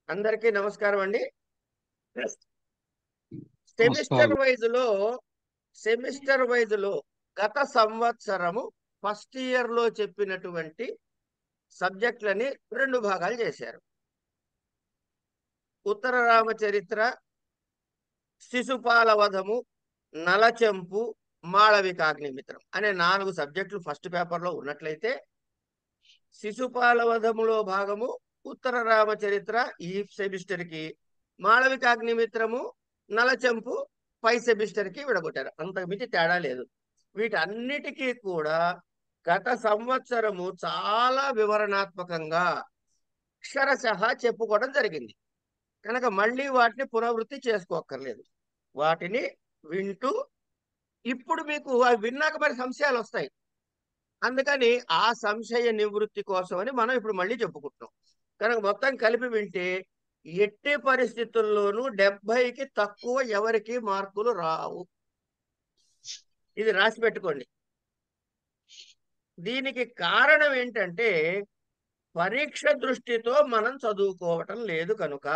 అందరికీ నమస్కారం అండి. నమస్కారాలు. సెమిస్టర్ వైజ్ లో గత సంవత్సరము ఫస్ట్ ఇయర్ లో చెప్పినటువంటి సబ్జెక్టులని రెండు భాగాలు చేశారు. ఉత్తర రామచరిత్ర, శిశుపాల వధము, నలచెంపు, మాళవికాగ్నిమిత్రం అనే 4 సబ్జెక్టులు ఫస్ట్ పేపర్ లో ఉన్నట్లయితే, శిశుపాల వధములో భాగము ఉత్తర రామచరిత్ర ఈ సెమిస్టర్ కి, మాళవికాగ్నిమిత్రము, నలచెంపు పై సెమిస్టర్ కి విడగొట్టారు. అంతకుమించి తేడా లేదు. వీటన్నిటికీ కూడా గత సంవత్సరము చాలా వివరణాత్మకంగా అక్షరశః చెప్పుకోవడం జరిగింది. కనుక మళ్ళీ వాటిని పునరావృత్తి చేసుకోక్కర్లేదు. వాటిని వింటూ ఇప్పుడు మీకు అవి విన్నాక మరి సంశయాలు వస్తాయి. అందుకని ఆ సంశయ నివృత్తి కోసమని మనం ఇప్పుడు మళ్ళీ చెప్పుకుంటున్నాం. కనుక మొత్తం కలిపి వింటే ఎట్టి పరిస్థితుల్లోనూ 70కి తక్కువ ఎవరికి మార్కులు రావు. ఇది రాసి పెట్టుకోండి. దీనికి కారణం ఏంటంటే పరీక్ష దృష్టితో మనం చదువుకోవటం లేదు కనుక.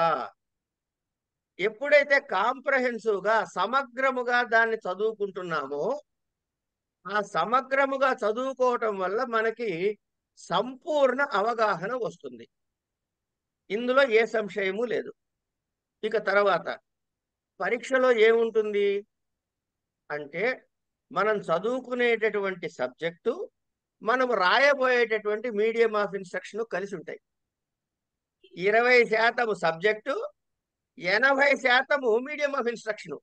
ఎప్పుడైతే కాంప్రహెన్సివ్ గా సమగ్రముగా దాన్ని చదువుకుంటున్నామో, ఆ సమగ్రముగా చదువుకోవటం వల్ల మనకి సంపూర్ణ అవగాహన వస్తుంది. ఇందులో ఏ సంశయము లేదు. ఇక తర్వాత పరీక్షలో ఏముంటుంది అంటే, మనం చదువుకునేటటువంటి సబ్జెక్టు, మనం రాయబోయేటటువంటి మీడియం ఆఫ్ ఇన్స్ట్రక్షన్ కలిసి ఉంటాయి. 20% సబ్జెక్టు, 80% మీడియం ఆఫ్ ఇన్స్ట్రక్షన్.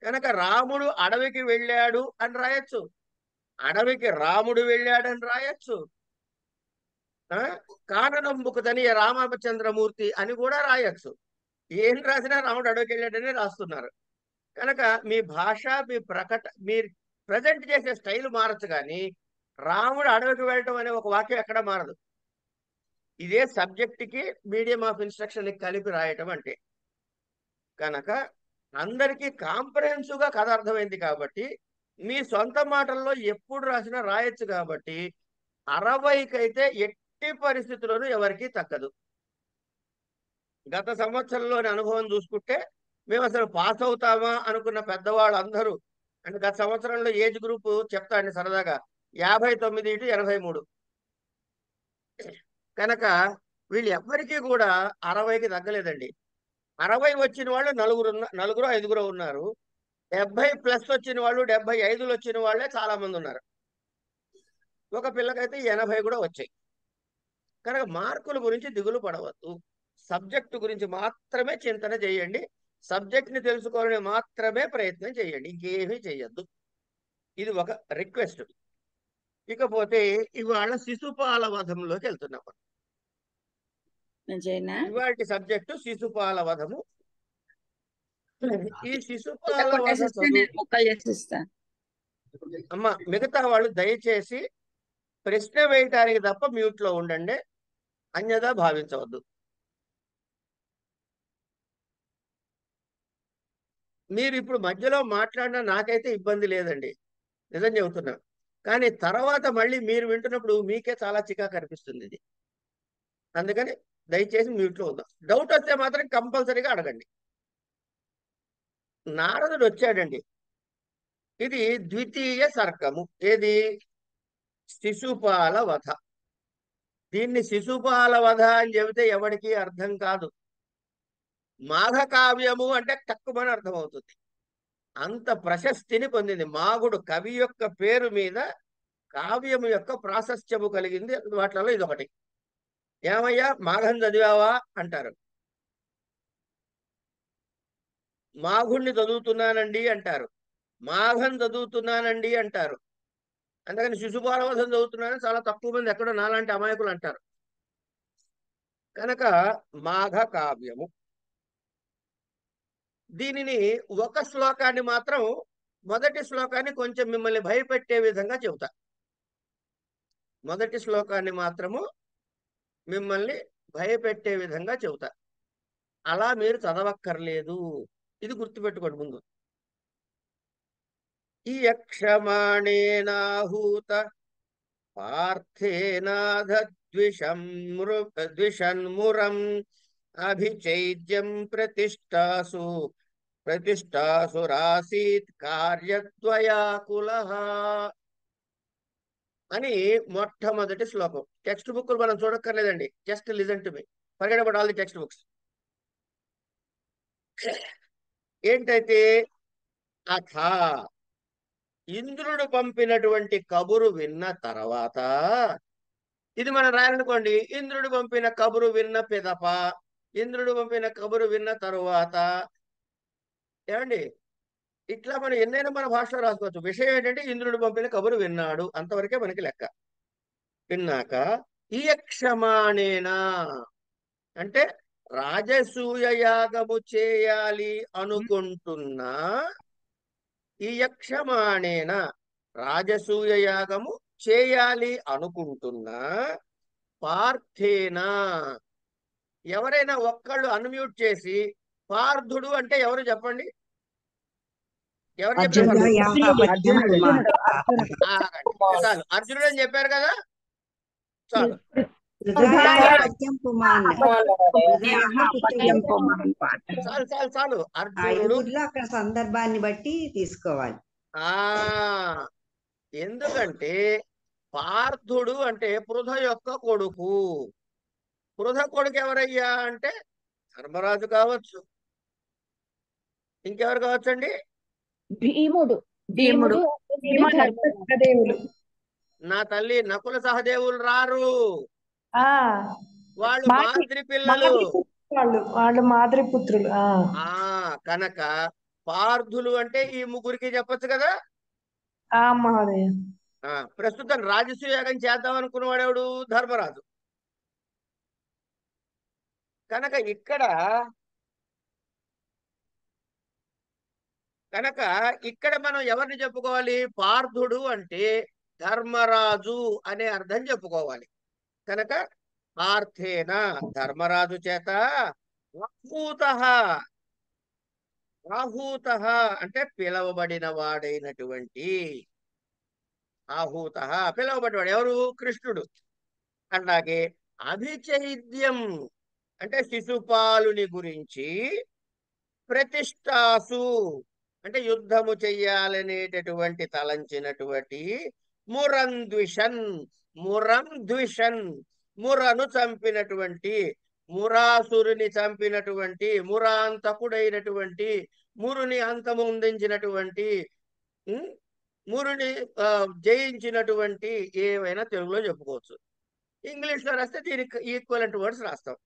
కనుక రాముడు అడవికి వెళ్ళాడు అని రాయొచ్చు, అడవికి రాముడు వెళ్ళాడని రాయొచ్చు, కాననంబుకు తనియ రామచంద్రమూర్తి అని కూడా రాయొచ్చు. ఏం రాసినా రాముడు అడవికి వెళ్ళాడని రాస్తున్నారు. కనుక మీ భాష, మీరు ప్రజెంట్ చేసే స్టైల్ మారచ్చు, కానీ రాముడు అడవికి వెళ్ళటం అనే ఒక వాక్యం ఎక్కడ మారదు. ఇదే సబ్జెక్ట్కి మీడియం ఆఫ్ ఇన్స్ట్రక్షన్ కలిపి రాయటం అంటే. కనుక అందరికీ కాంప్రహెన్సివ్ గా కథ అర్థమైంది కాబట్టి, మీ సొంత మాటల్లో ఎప్పుడు రాసినా రాయొచ్చు కాబట్టి 60కి అయితే ఎట్టి పరిస్థితుల్లోనూ ఎవరికి తగ్గదు. గత సంవత్సరంలోని అనుభవం చూసుకుంటే, మేము అసలు పాస్ అవుతామా అనుకున్న పెద్దవాళ్ళు అందరూ, అంటే గత సంవత్సరంలో ఏజ్ గ్రూప్ చెప్తాండి సరదాగా, 59-83. కనుక వీళ్ళు ఎవ్వరికీ కూడా 60కి తగ్గలేదండి. 60 వచ్చిన వాళ్ళు నలుగురు ఐదుగురు ఉన్నారు. 70+ వచ్చిన వాళ్ళు, 75 వచ్చిన వాళ్ళే చాలా మంది ఉన్నారు. ఒక పిల్లకైతే 80 కూడా వచ్చాయి. కనుక మార్కుల గురించి దిగులు పడవద్దు. సబ్జెక్టు గురించి మాత్రమే చింతన చేయండి. సబ్జెక్ట్ని తెలుసుకోవాలని మాత్రమే ప్రయత్నం చేయండి, ఇంకేమీ చేయొద్దు. ఇది ఒక రిక్వెస్ట్. ఇకపోతే ఇవాళ శిశుపాల వధంలోకి వెళ్తున్నాం. ఇవాళ సబ్జెక్టు శిశుపాల వధము. ఈ శిశుపాల వధ చదువు అమ్మ, మిగతా వాళ్ళు దయచేసి ప్రశ్న వేయటానికి తప్ప మ్యూట్ లో ఉండండి, అన్యదా భావించవద్దు. మీరు ఇప్పుడు మధ్యలో మాట్లాడినా నాకైతే ఇబ్బంది లేదండి, నిజం చెబుతున్నా. కానీ తర్వాత మళ్ళీ మీరు వింటున్నప్పుడు మీకే చాలా చికాకు అనిపిస్తుంది ఇది. అందుకని దయచేసి మ్యూట్లో ఉందాం. డౌట్ వస్తే మాత్రం కంపల్సరీగా అడగండి. నారదుడు వచ్చాడండి. ఇది ద్వితీయ సర్గము. ఏది? శిశుపాల వధ. దీన్ని శిశుపాల వధ అని చెబితే ఎవరికి అర్థం కాదు. మాఘ కావ్యము అంటే తక్కువని అర్థమవుతుంది. అంత ప్రశస్తిని పొందింది. మాగుడు కవి యొక్క పేరు మీద కావ్యము యొక్క ప్రాశస్త్యము కలిగింది. వాటిలో ఇదొకటి. ఏమయ్యా మాఘం చదివావా అంటారు, మాఘుణ్ణి చదువుతున్నానండి అంటారు, మాఘం చదువుతున్నానండి అంటారు. అందుకని శిశుపాలవధం చదువుతున్నానని చాలా తక్కువ మంది ఎక్కడో నాలాంటి అమాయకులు అంటారు. కనుక మాఘ కావ్యము. దీనిని ఒక శ్లోకాన్ని మాత్రం, మొదటి శ్లోకాన్ని కొంచెం మిమ్మల్ని భయపెట్టే విధంగా చెబుతా. మొదటి శ్లోకాన్ని మాత్రము మిమ్మల్ని భయపెట్టే విధంగా చెబుతా. అలా మీరు చదవక్కర్లేదు, ఇది గుర్తుపెట్టుకోండి ముందు. ఈ యక్షమాణేనాహూత పార్థేనాధ ద్విషన్మురం అభిచైద్యం ప్రతిష్టాసు రాసీత్ కార్యద్వయాకుల అని మొట్టమొదటి శ్లోకం. టెక్స్ట్ బుక్లు మనం చూడక్కర్లేదండి, just listen to me, forget about all the text books. ఏంటైతే అథ ఇంద్రుడు పంపినటువంటి కబురు విన్న తర్వాత, ఇది మనం రాయాలనుకోండి, ఇంద్రుడు పంపిన కబురు విన్న పిదప, ఇంద్రుడు పంపిన కబురు విన్న తరువాత, ఏమండి ఇట్లా మనం ఎన్నైనా మన భాషలో రాసుకోవచ్చు. విషయం ఏంటంటే ఇంద్రుడు పంపిన కబురు విన్నాడు, అంతవరకే మనకి లెక్క. విన్నాక ఇయక్షమాణేనా అంటే రాజసూయ యాగము చేయాలి అనుకుంటున్నా, ఇయక్షమాణేన రాజసూయ యాగము చేయాలి అనుకుంటున్నా పార్థేన, ఎవరైనా ఒక్కళ్ళు అన్మ్యూట్ చేసి పార్థుడు అంటే ఎవరు చెప్పండి, ఎవరు చెప్పిన చాలు, అర్జునుడు అని చెప్పారు కదా, చాలు. చాలు చాలు చాలు, అర్జునుడు. అక్కడ సందర్భాన్ని బట్టి తీసుకోవాలి. ఎందుకంటే పార్థుడు అంటే పృథ యొక్క కొడుకు. పృథ కొడుకు ఎవరయ్యా అంటే ధర్మరాజు కావచ్చు, ఇంకెవరు కావచ్చండి, భీముడు. నా తల్లి నకుల సహదేవులు రారు, వాళ్ళు మాద్రి పిల్లలు, వాళ్ళు మాద్రి పుత్రులు. కనుక పార్థులు అంటే ఈ ముగ్గురికి చెప్పొచ్చు కదా. ప్రస్తుతం రాజసూయాగం చేద్దాం అనుకున్నవాడెవడు, ధర్మరాజు. కనుక ఇక్కడ మనం ఎవరిని చెప్పుకోవాలి, పార్థుడు అంటే ధర్మరాజు అనే అర్థం చెప్పుకోవాలి. కనుక పార్థేన ధర్మరాజు చేత ఆహూత అంటే పిలవబడిన వాడైనటువంటి, ఆహూత పిలవబడినవాడు ఎవరు, కృష్ణుడు. అలాగే అభిచైద్యం అంటే శిశుపాలుని గురించి, ప్రతిష్టాసు అంటే యుద్ధము చెయ్యాలనేటటువంటి తలంచినటువంటి, మురం ద్విషన్ మురను చంపినటువంటి, మురాసురుని చంపినటువంటి, మురాంతకుడైనటువంటి, మురుని అంతమొందించినటువంటి, మురుని జయించినటువంటి, ఏవైనా తెలుగులో చెప్పుకోవచ్చు. ఇంగ్లీష్ లో రాస్తే దీనికి ఈక్వలెంట్ వర్డ్స్ రాస్తాం.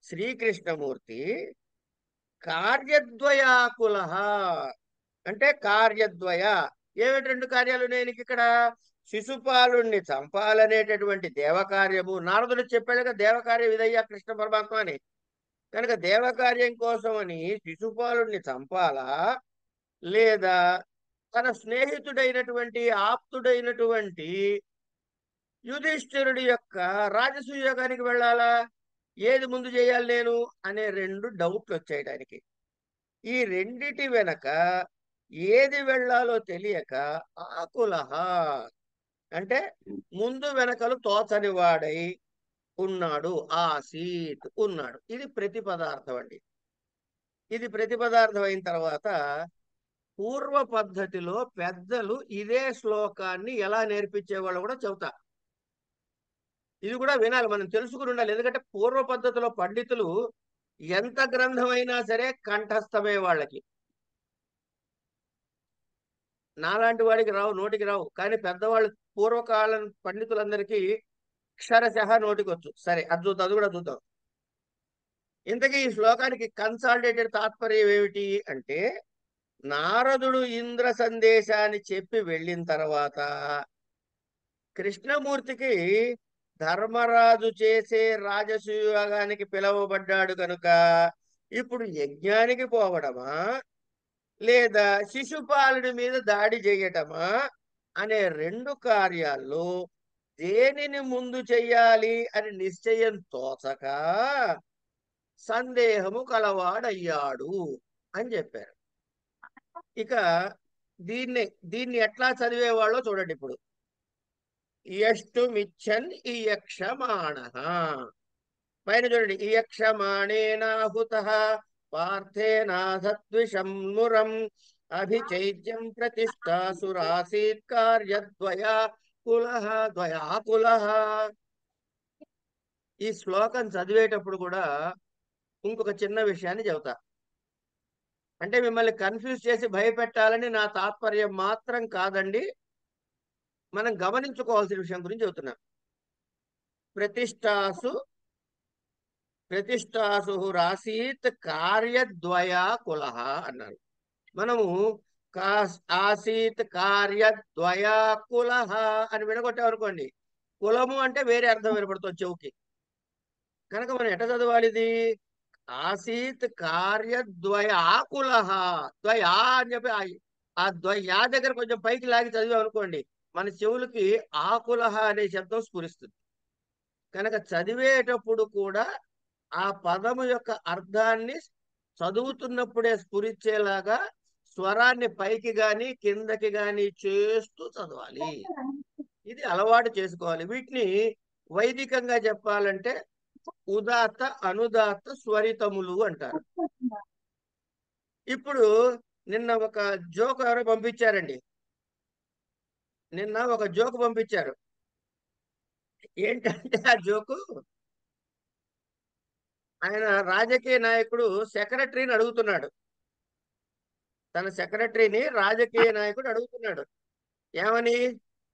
శ్రీకృష్ణమూర్తి కార్యద్వయాకుల అంటే కార్యద్వయ, ఏమిటి రెండు కార్యాలు నేను ఇక్కడ, శిశుపాలుణ్ణి చంపాలనేటటువంటి దేవకార్యము, నారదుడు చెప్పాడు కదా దేవకార్యం ఇదయ్యా కృష్ణ పరమాత్మ అని. కనుక దేవకార్యం కోసమని శిశుపాలుణ్ణి చంపాలా, లేదా తన స్నేహితుడైనటువంటి ఆప్తుడైనటువంటి యుధిష్ఠిరుడి యొక్క రాజసూయోగానికి వెళ్ళాలా, ఏది ముందు చేయాలి నేను అనే రెండు డౌట్లు వచ్చేయడానికి. ఈ రెండిటి వెనక ఏది వెళ్ళాలో తెలియక ఆకులహ అంటే ముందు వెనకలు తోచని వాడై ఉన్నాడు, ఆసీత్ ఉన్నాడు. ఇది ప్రతిపదార్థం అండి. ఇది ప్రతిపదార్థం అయిన తర్వాత పూర్వ పద్ధతిలో పెద్దలు ఇదే శ్లోకాన్ని ఎలా నేర్పించేవాళ్ళు కూడా చెబుతా. ఇది కూడా వినాలి, మనం తెలుసుకుని ఉండాలి. ఎందుకంటే పూర్వ పద్ధతిలో పండితులు ఎంత గ్రంథం అయినా సరే కంఠస్థమే వాళ్ళకి. నాలాంటి వాడికి రావు, నోటికి రావు. కానీ పెద్దవాళ్ళు పూర్వకాలం పండితులందరికీ అక్షరశః నోటికి వచ్చు. సరే అది చూద్దాం, అది కూడా చూద్దాం. ఇంతకీ ఈ శ్లోకానికి కన్సాలిడేటెడ్ తాత్పర్యం ఏమిటి అంటే, నారదుడు ఇంద్ర సందేశాన్ని చెప్పి వెళ్ళిన తర్వాత కృష్ణమూర్తికి ధర్మరాజు చేసే రాజసూయాగానికి పిలువబడ్డాడు కనుక ఇప్పుడు యజ్ఞానికి పోవడమా లేదా శిశుపాలుడి మీద దాడి చేయటమా అనే రెండు కార్యాల్లో దేనిని ముందు చెయ్యాలి అని నిశ్చయం తోచక సందేహము కలవాడయ్యాడు అని చెప్పారు. ఇక దీన్ని ఎట్లా చదివేవాళ్ళో చూడండి. ఇప్పుడు యష్టుమిచ్చన్ ఇయక్షమాణ, పైన చూడండి, ఇయక్షమాణేనాహుత పార్థేనాథద్విషం మురం అభిచైద్యం ప్రతిష్టాసురాసీత్ కార్యద్వయా కులః ద్వయాకులః. ఈ శ్లోకం చదివేటప్పుడు కూడా ఇంకొక చిన్న విషయాన్ని చెబుతా. అంటే మిమ్మల్ని కన్ఫ్యూజ్ చేసి భయపెట్టాలని నా తాత్పర్యం మాత్రం కాదండి. మనం గమనించుకోవాల్సిన విషయం గురించి చెబుతున్నా. ప్రతిష్టాసు రాసీత్ కార్యద్వయా కులః అన్నారు. మనము ఆసీత్ కార్యద్వయా కులః అని వినగొట్టామనుకోండి, కులము అంటే వేరే అర్థం వినపడుతుంది చెవుకి. కనుక మనం ఎట్లా చదవాలి ఇది? ఆసీత్ కార్యద్వయా కులః. ద్వయా అని చెప్పి ఆ ద్వయా దగ్గర కొంచెం పైకి లాగి చదివాం అనుకోండి, మన చెవులకి ఆకులహ అనే శబ్దం స్ఫురిస్తుంది. కనుక చదివేటప్పుడు కూడా ఆ పదము యొక్క అర్థాన్ని చదువుతున్నప్పుడే స్ఫురించేలాగా స్వరాన్ని పైకి గాని కిందకి గాని చేస్తూ చదవాలి. ఇది అలవాటు చేసుకోవాలి. వీటిని వైదికంగా చెప్పాలంటే ఉదాత్త అనుదాత్త స్వరితములు అంటారు. ఇప్పుడు నిన్న ఒక జోక్ ఎవరో పంపించారండి. నిన్న ఒక జోక్ పంపించారు. ఏంటంటే ఆ జోకు, ఆయన రాజకీయ నాయకుడు సెక్రటరీని అడుగుతున్నాడు. తన సెక్రటరీని రాజకీయ నాయకుడు అడుగుతున్నాడు. ఏమని?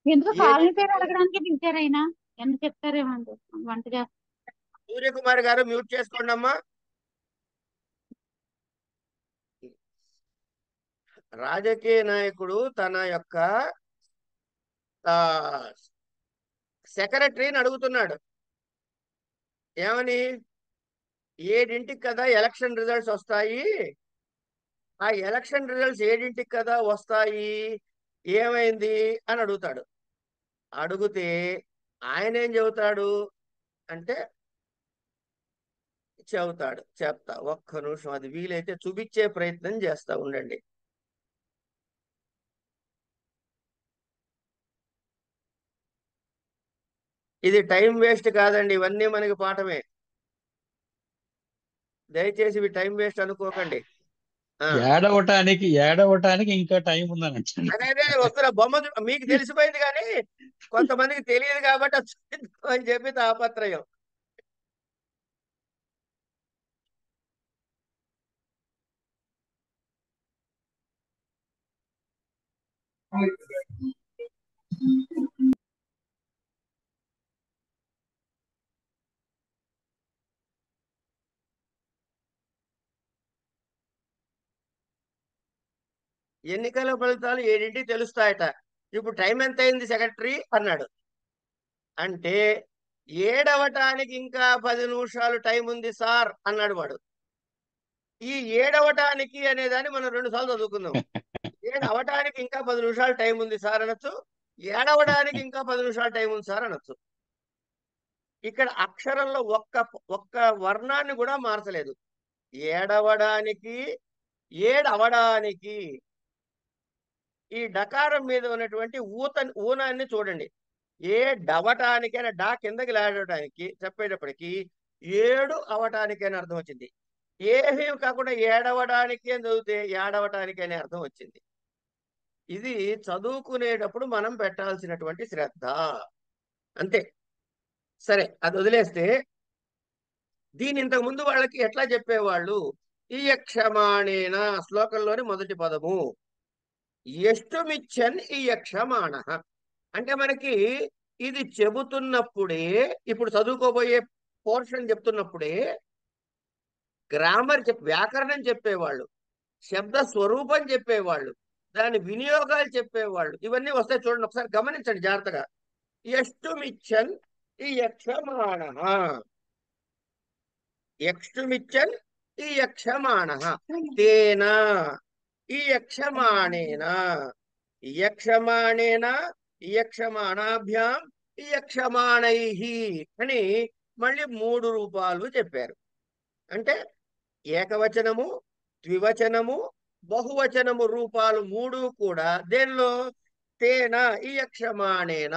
ఎందుకు ఏ కాలనీ పేరు అడగడానికి పిలిచారు ఆయన? ఎందుకు చెప్తారేమండి వంట చేస్తారు. సూర్యకుమార్ గారు మ్యూట్ చేసుకోండి అమ్మా. రాజకీయ నాయకుడు తన యొక్క సెక్రటరీని అడుగుతున్నాడు. ఏమని? 7ంటికి కదా ఎలక్షన్ రిజల్ట్స్ వస్తాయి, ఆ ఎలక్షన్ రిజల్ట్స్ 7ంటికి కదా వస్తాయి, ఏమైంది అని అడుగుతాడు. అడిగితే ఆయన ఏం చెబుతాడు అంటే, చెప్తా ఒక్క నిమిషం, అది వీలైతే చూపించే ప్రయత్నం చేస్తా ఉండండి. ఇది టైం వేస్ట్ కాదండి, ఇవన్నీ మనకి పాఠమే. దయచేసి ఇవి టైం వేస్ట్ అనుకోకండి. ఏడవటానికి ఇంకా టైం ఉందని అదే వస్తున్న బొమ్మ మీకు తెలిసిపోయింది, కానీ కొంతమందికి తెలియదు కాబట్టి అని చెప్పి తాపత్రయం. ఎన్నికల ఫలితాలు 7ంటికి తెలుస్తాయట. ఇప్పుడు టైం ఎంత అయింది సెక్రటరీ అన్నాడు. అంటే 7 అవటానికి ఇంకా 10 నిమిషాలు టైం ఉంది సార్ అన్నాడు వాడు. ఈ 7 అవటానికి అనేదాన్ని మనం 2 సార్లు చదువుకుందాం. 7 అవటానికి ఇంకా 10 నిమిషాలు టైం ఉంది సార్ అనొచ్చు, ఏడవడానికి ఇంకా 10 నిమిషాలు టైం ఉంది సార్ అనొచ్చు. ఇక్కడ అక్షరంలో ఒక్క వర్ణాన్ని కూడా మార్చలేదు. ఏడవడానికి, ఏడవడానికి. ఈ డకారం మీద ఉన్నటువంటి ఊనాన్ని చూడండి. ఏ డవటానికి అనే డా కిందకి లాడటానికి చెప్పేటప్పటికి 7 అవటానికి అని అర్థం వచ్చింది. ఏమీ కాకుండా ఏడవడానికి అని చదివితే ఏడవటానికి అనే అర్థం వచ్చింది. ఇది చదువుకునేటప్పుడు మనం పెట్టాల్సినటువంటి శ్రద్ధ, అంతే. సరే, అది వదిలేస్తే దీని ఇంతకు ముందు వాళ్ళకి ఎట్లా చెప్పేవాళ్ళు? ఈ యక్షమాణేన శ్లోకంలోని మొదటి పదము ఎష్టుమిచ్చన్ ఈ యక్షమాణ అంటే మనకి ఇది చెబుతున్నప్పుడే, ఇప్పుడు చదువుకోబోయే పోర్షన్ చెప్తున్నప్పుడే గ్రామర్ వ్యాకరణం చెప్పేవాళ్ళు, శబ్ద స్వరూపం చెప్పేవాళ్ళు, దాని వినియోగాలు చెప్పేవాళ్ళు. ఇవన్నీ వస్తాయి చూడండి, ఒకసారి గమనించండి జాగ్రత్తగా. ఎష్టుమిచ్చన్ ఈ యక్షమాణ, యక్షుమిచ్చన్ ఈ యక్షమాణ, తేన ఈ యక్షమాణేన, యక్షమాణేన యక్షమాణాభ్యాం యక్షమాణై అని మళ్ళీ 3 రూపాలు చెప్పారు. అంటే ఏకవచనము, ద్వివచనము, బహువచనము రూపాలు 3 కూడా దేనిలో? తేన ఈ యక్షమాణేన.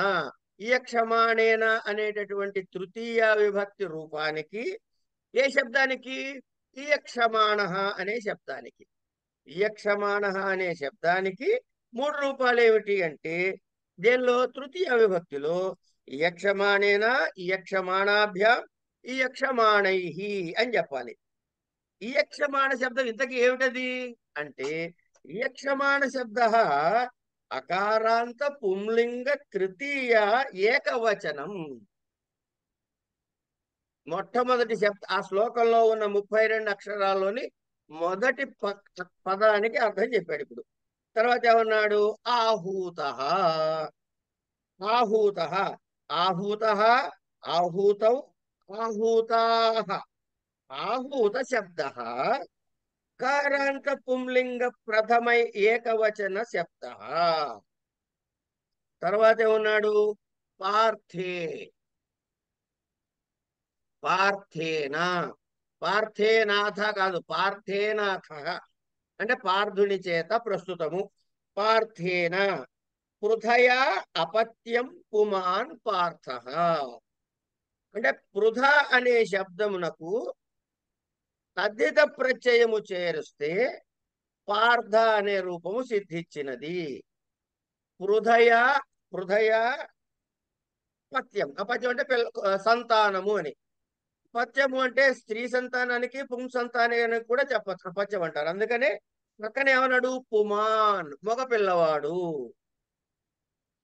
ఈ యక్షమాణేన అనేటటువంటి తృతీయ విభక్తి రూపానికి ఏ శబ్దానికి? ఇయక్షమాణ అనే శబ్దానికి. ఇయక్షమాణ అనే శబ్దానికి 3 రూపాలు ఏమిటి అంటే, దీనిలో తృతీయ విభక్తిలో ఇయక్షమాణేన, ఇయక్షమాణాభ్యాం, ఇయక్షమాణై అని చెప్పాలి. ఇయక్షమాణ శబ్దం ఇంతకీ ఏమిటది అంటే, ఇయక్షమాణ శబ్ద అకారాంత పుంలింగ తృతీయ ఏకవచనం. మొట్టమొదటి ఆ శ్లోకంలో ఉన్న 32 అక్షరాల్లోని మొదటి పదానికి అర్థం చెప్పాడు. ఇప్పుడు తర్వాత ఏమన్నాడు? ఆహూత, ఆహూత, ఆహూత, ఆహూతౌ, ఆహూతా. ఆహూత శబ్ద కారాంత పుంలింగ ప్రథమై ఏకవచన శబ్ద. తర్వాత ఏమన్నాడు? పార్థే, పార్థేన, పార్థేనాథ కాదు, పార్థేనాథ అంటే పార్థుని చేత ప్రస్తుతము. పార్థేన పృథయా అపత్యం పుమాన్ పార్థ అంటే పృథ అనే శబ్దమునకు తద్ధిత ప్రత్యయము చేరుస్తే పార్థ అనే రూపము సిద్ధించినది. పృథయ, పృథయ పత్యం, అపత్యం అంటే సంతానము అని. పత్యము అంటే స్త్రీ సంతానానికి పుం సంతానానికి కూడా చెప్పచ్చు, అపత్యం అంటారు. అందుకనే పక్కనే ఏమన్నాడు? పుమాన్, మగ పిల్లవాడు.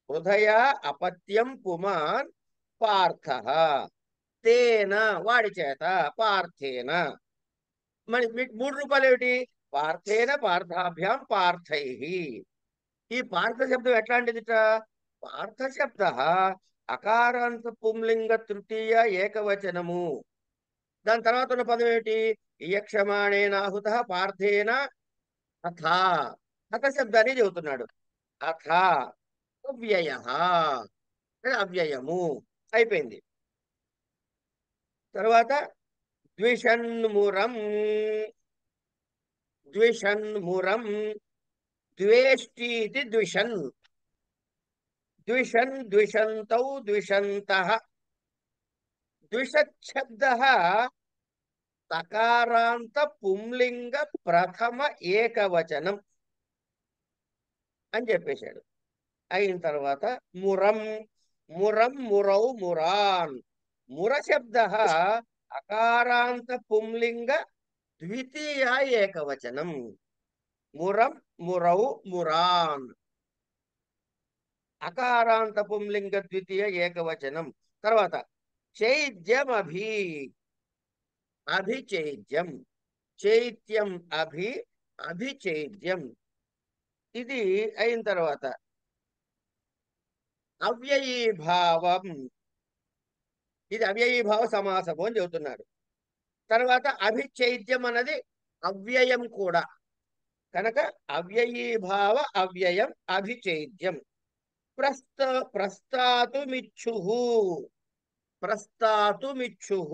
హృదయ అపత్యం పుమాన్ పార్థ తేన వాడి చేత, పార్థేన. మరి మీకు 3 రూపాలు ఏమిటి? పార్థేన, పార్థాభ్యాం, పార్థై. ఈ పార్థ శబ్దం ఎట్లాంటిదిట? పార్థ శబ్ద అకారాంత పుంలింగ తృతీయ ఏకవచనము. దాని తర్వాత ఉన్న పదం ఏమిటి? ఇయక్షమాణేనాహుత పార్థేన అథ. అథ శబ్దాన్ని చెబుతున్నాడు. అథ అవ్యయ, అవ్యయము అయిపోయింది. తర్వాత ద్విషన్మురం, ద్విషన్మురం, ద్వేష్టీతి ద్విషన్, ద్విషన్ ద్విషంతౌ ద్విషంతః. ద్విషశబ్దః తకారాంత పుంలింగ ప్రథమ ఏకవచనం అని చెప్పేశాడు. అయిన తర్వాత మురం, మురం మురౌ మురాన్. ముర శబ్ద అకారాంత పుంలింగ ద్వితీయ ఏకవచనం. మురం మురౌ మురాన్ అకారాంత పుంలింగ ద్వితీయ ఏకవచనం. తర్వాత చైత్యం అభి, అభిచైత్యం, చైత్యం అభి, అభిచైత్యం. ఇది అయిన తర్వాత అవ్యయీభావం, ఇది అవ్యయీభావ సమాసము అని చెబుతున్నాడు. తర్వాత అభిచైత్యం అన్నది అవ్యయం కూడా కనుక అవ్యయీభావ అవ్యయం అభిచైత్యం. ప్రస్తాతుమిచ్చుః, ప్రస్తాతుమిచ్చుః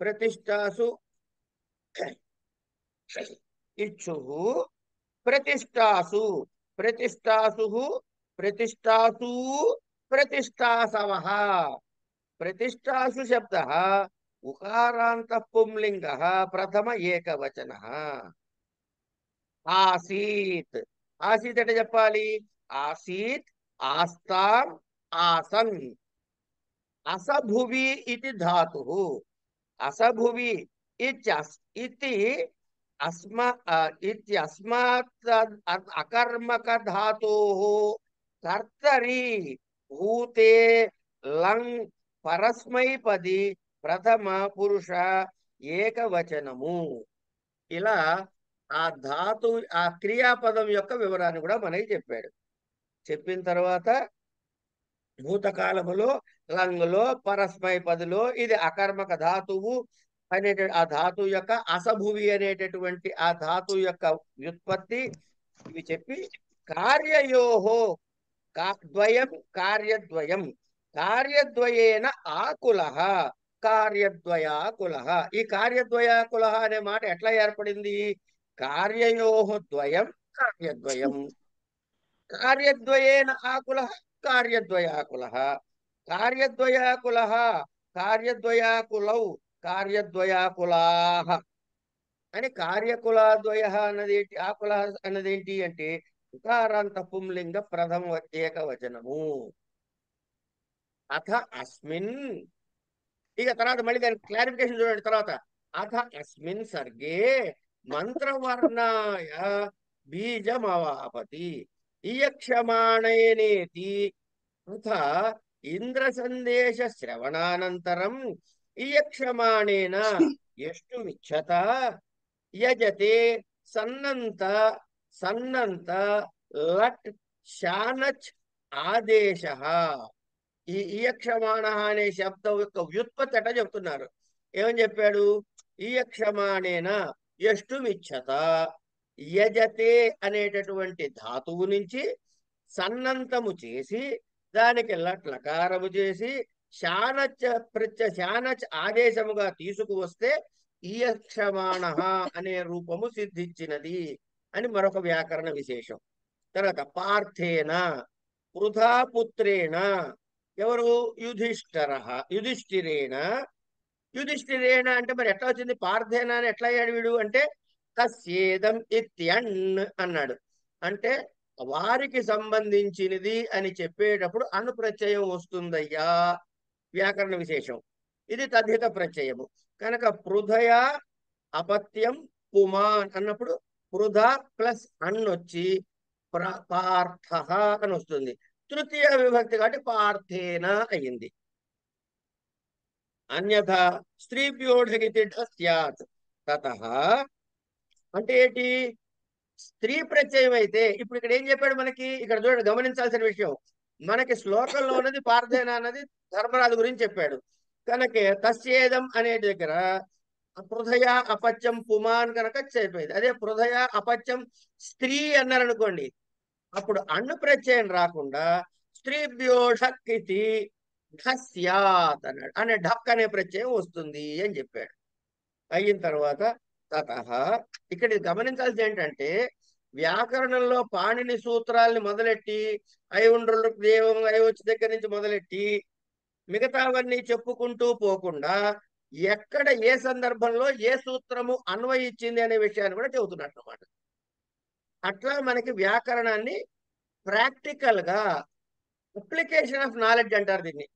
ప్రతిష్టాసు ఇచ్చుః, ప్రతిష్టాసు, ప్రతిష్టాసుః, ప్రతిష్టాసూ, ప్రతిష్టాసవః. ప్రతిష్టాసు శబ్ద ఉకారాంత పుంలింగ ప్రథమ ఏకవచన. ఆసీత్, ఆసీత్ అంటే చెప్పాలి? ఆసీత్, ఆస్తాం, ఆసన్. అసభువి ఇది ధాతు, అసభువి ఇది ఇత్యస్మాత్ అకర్మక ధాతోః కర్తరి భూతే లంగ్ పరస్మైపది ప్రథమ పురుష ఏకవచనము. ఇలా ఆ ధాతు ఆ క్రియాపదం యొక్క వివరాన్ని కూడా మనకి చెప్పాడు. చెప్పిన తర్వాత భూతకాలములో లంగులో పరస్మైపదిలో ఇది అకర్మక ధాతువు అనే ఆ ధాతు యొక్క అసభువి అనేటటువంటి ఆ ధాతు యొక్క వ్యుత్పత్తి ఇవి చెప్పి కార్యయోహో ద్వయం కార్యద్వయం, కార్యద్వయేన ఆకులః, కార్యద్వయాకులః. ఈ కార్యద్వయాకులః అనే మాట ఎట్లా ఏర్పడింది? కార్యయోః ద్వయం కార్యద్వయం, కార్యద్వయేన ఆకులః కార్యద్వయాకులః, కార్యద్వయాకులః కార్యద్వయాకులౌ కార్యద్వయాకులాహ అని కార్యకులాద్వయ అన్నది ఏంటి? ఆకుల అన్నది ఏంటి అంటే ఉకారాంత పుంలింగ ప్రథమ ఏకవచనము. అథ అస్మిన్, ఇక తర్వాత మళ్ళీ దానికి క్లారిఫికేషన్ చూడండి. తర్వాత అథ అస్మిన్ సర్గే మంత్రవర్ణాయ బీజమవాపతి ఇయక్షమాణయనేతి అథ ఇంద్ర సందేశ శ్రవణానంతరం ఇయక్షమాణేన ఎష్టు విచ్చత యజతే సన్నంత సన్నంత లట్ శానచ్ ఆదేశ. ఈ ఇయక్షమాణ అనే శబ్దం యొక్క వ్యుత్పత్తి అట చెప్తున్నారు. ఏమని చెప్పాడు? ఇయక్షమాణేన ఎష్టుమిచ్చత, యజతే అనేటటువంటి ధాతువు నుంచి సన్నంతము చేసి దానికి లకారము చేసి శానచ్ శానచ్ ఆదేశముగా తీసుకువస్తే ఇయక్షమాణ అనే రూపము సిద్ధించినది అని మరొక వ్యాకరణ విశేషం. తర్వాత పార్థేన పృథాపుత్రేణ, ఎవరు? యుధిష్ఠిరేణ. యుధిష్ఠిరేణ అంటే మరి ఎట్లా వచ్చింది? పార్థేన అని ఎట్లా అయ్యాడు వీడు అంటే తస్యేదం ఇత్యన్ అన్నాడు. అంటే వారికి సంబంధించినది అని చెప్పేటప్పుడు అను ప్రత్యయం వస్తుందయ్యా, వ్యాకరణ విశేషం. ఇది తద్ధిత ప్రత్యయము కనుక పృథయ అపత్యం పుమాన్ అన్నప్పుడు పృథ ప్లస్ అన్ వచ్చి పార్థ అని వస్తుంది. తృతీయ విభక్తి కాబట్టి పార్థేన అయ్యింది. అన్యథా స్త్రీభ్యోఢగితి స్యాత్. తతః అంటే ఏంటి? స్త్రీ ప్రత్యయం అయితే ఇప్పుడు ఇక్కడ ఏం చెప్పాడు మనకి? ఇక్కడ చూడండి, గమనించాల్సిన విషయం. మనకి శ్లోకంలో ఉన్నది పార్థేన అన్నది ధర్మరాజు గురించి చెప్పాడు కనుక తస్యేదం అనే దగ్గర పృథయ అపత్యం పుమాన్ కనుక చెప్పేది. అదే పృథయ అపత్యం స్త్రీ అన్నారనుకోండి, అప్పుడు అన్ను ప్రత్యయం రాకుండా స్త్రీభ్యో ఢక్ ఇది ఢస్యాత్ అన్నాడు. అనే ఢక్ అనే ప్రత్యయం వస్తుంది అని చెప్పాడు. అయిన తర్వాత తతః ఇక్కడ గమనించాల్సి ఏంటంటే వ్యాకరణంలో పాణిని సూత్రాల్ని మొదలెట్టి ఐవుండ్రులు దేవం ఐవచ్చి దగ్గర నుంచి మొదలెట్టి మిగతావన్నీ చెప్పుకుంటూ పోకుండా ఎక్కడ ఏ సందర్భంలో ఏ సూత్రము అన్వయించింది అనే విషయాన్ని కూడా చెబుతున్నట్టు అన్నమాట. అట్లా మనకి వ్యాకరణాన్ని ప్రాక్టికల్ గా అప్లికేషన్ ఆఫ్ నాలెడ్జ్ అంటారు దీన్ని,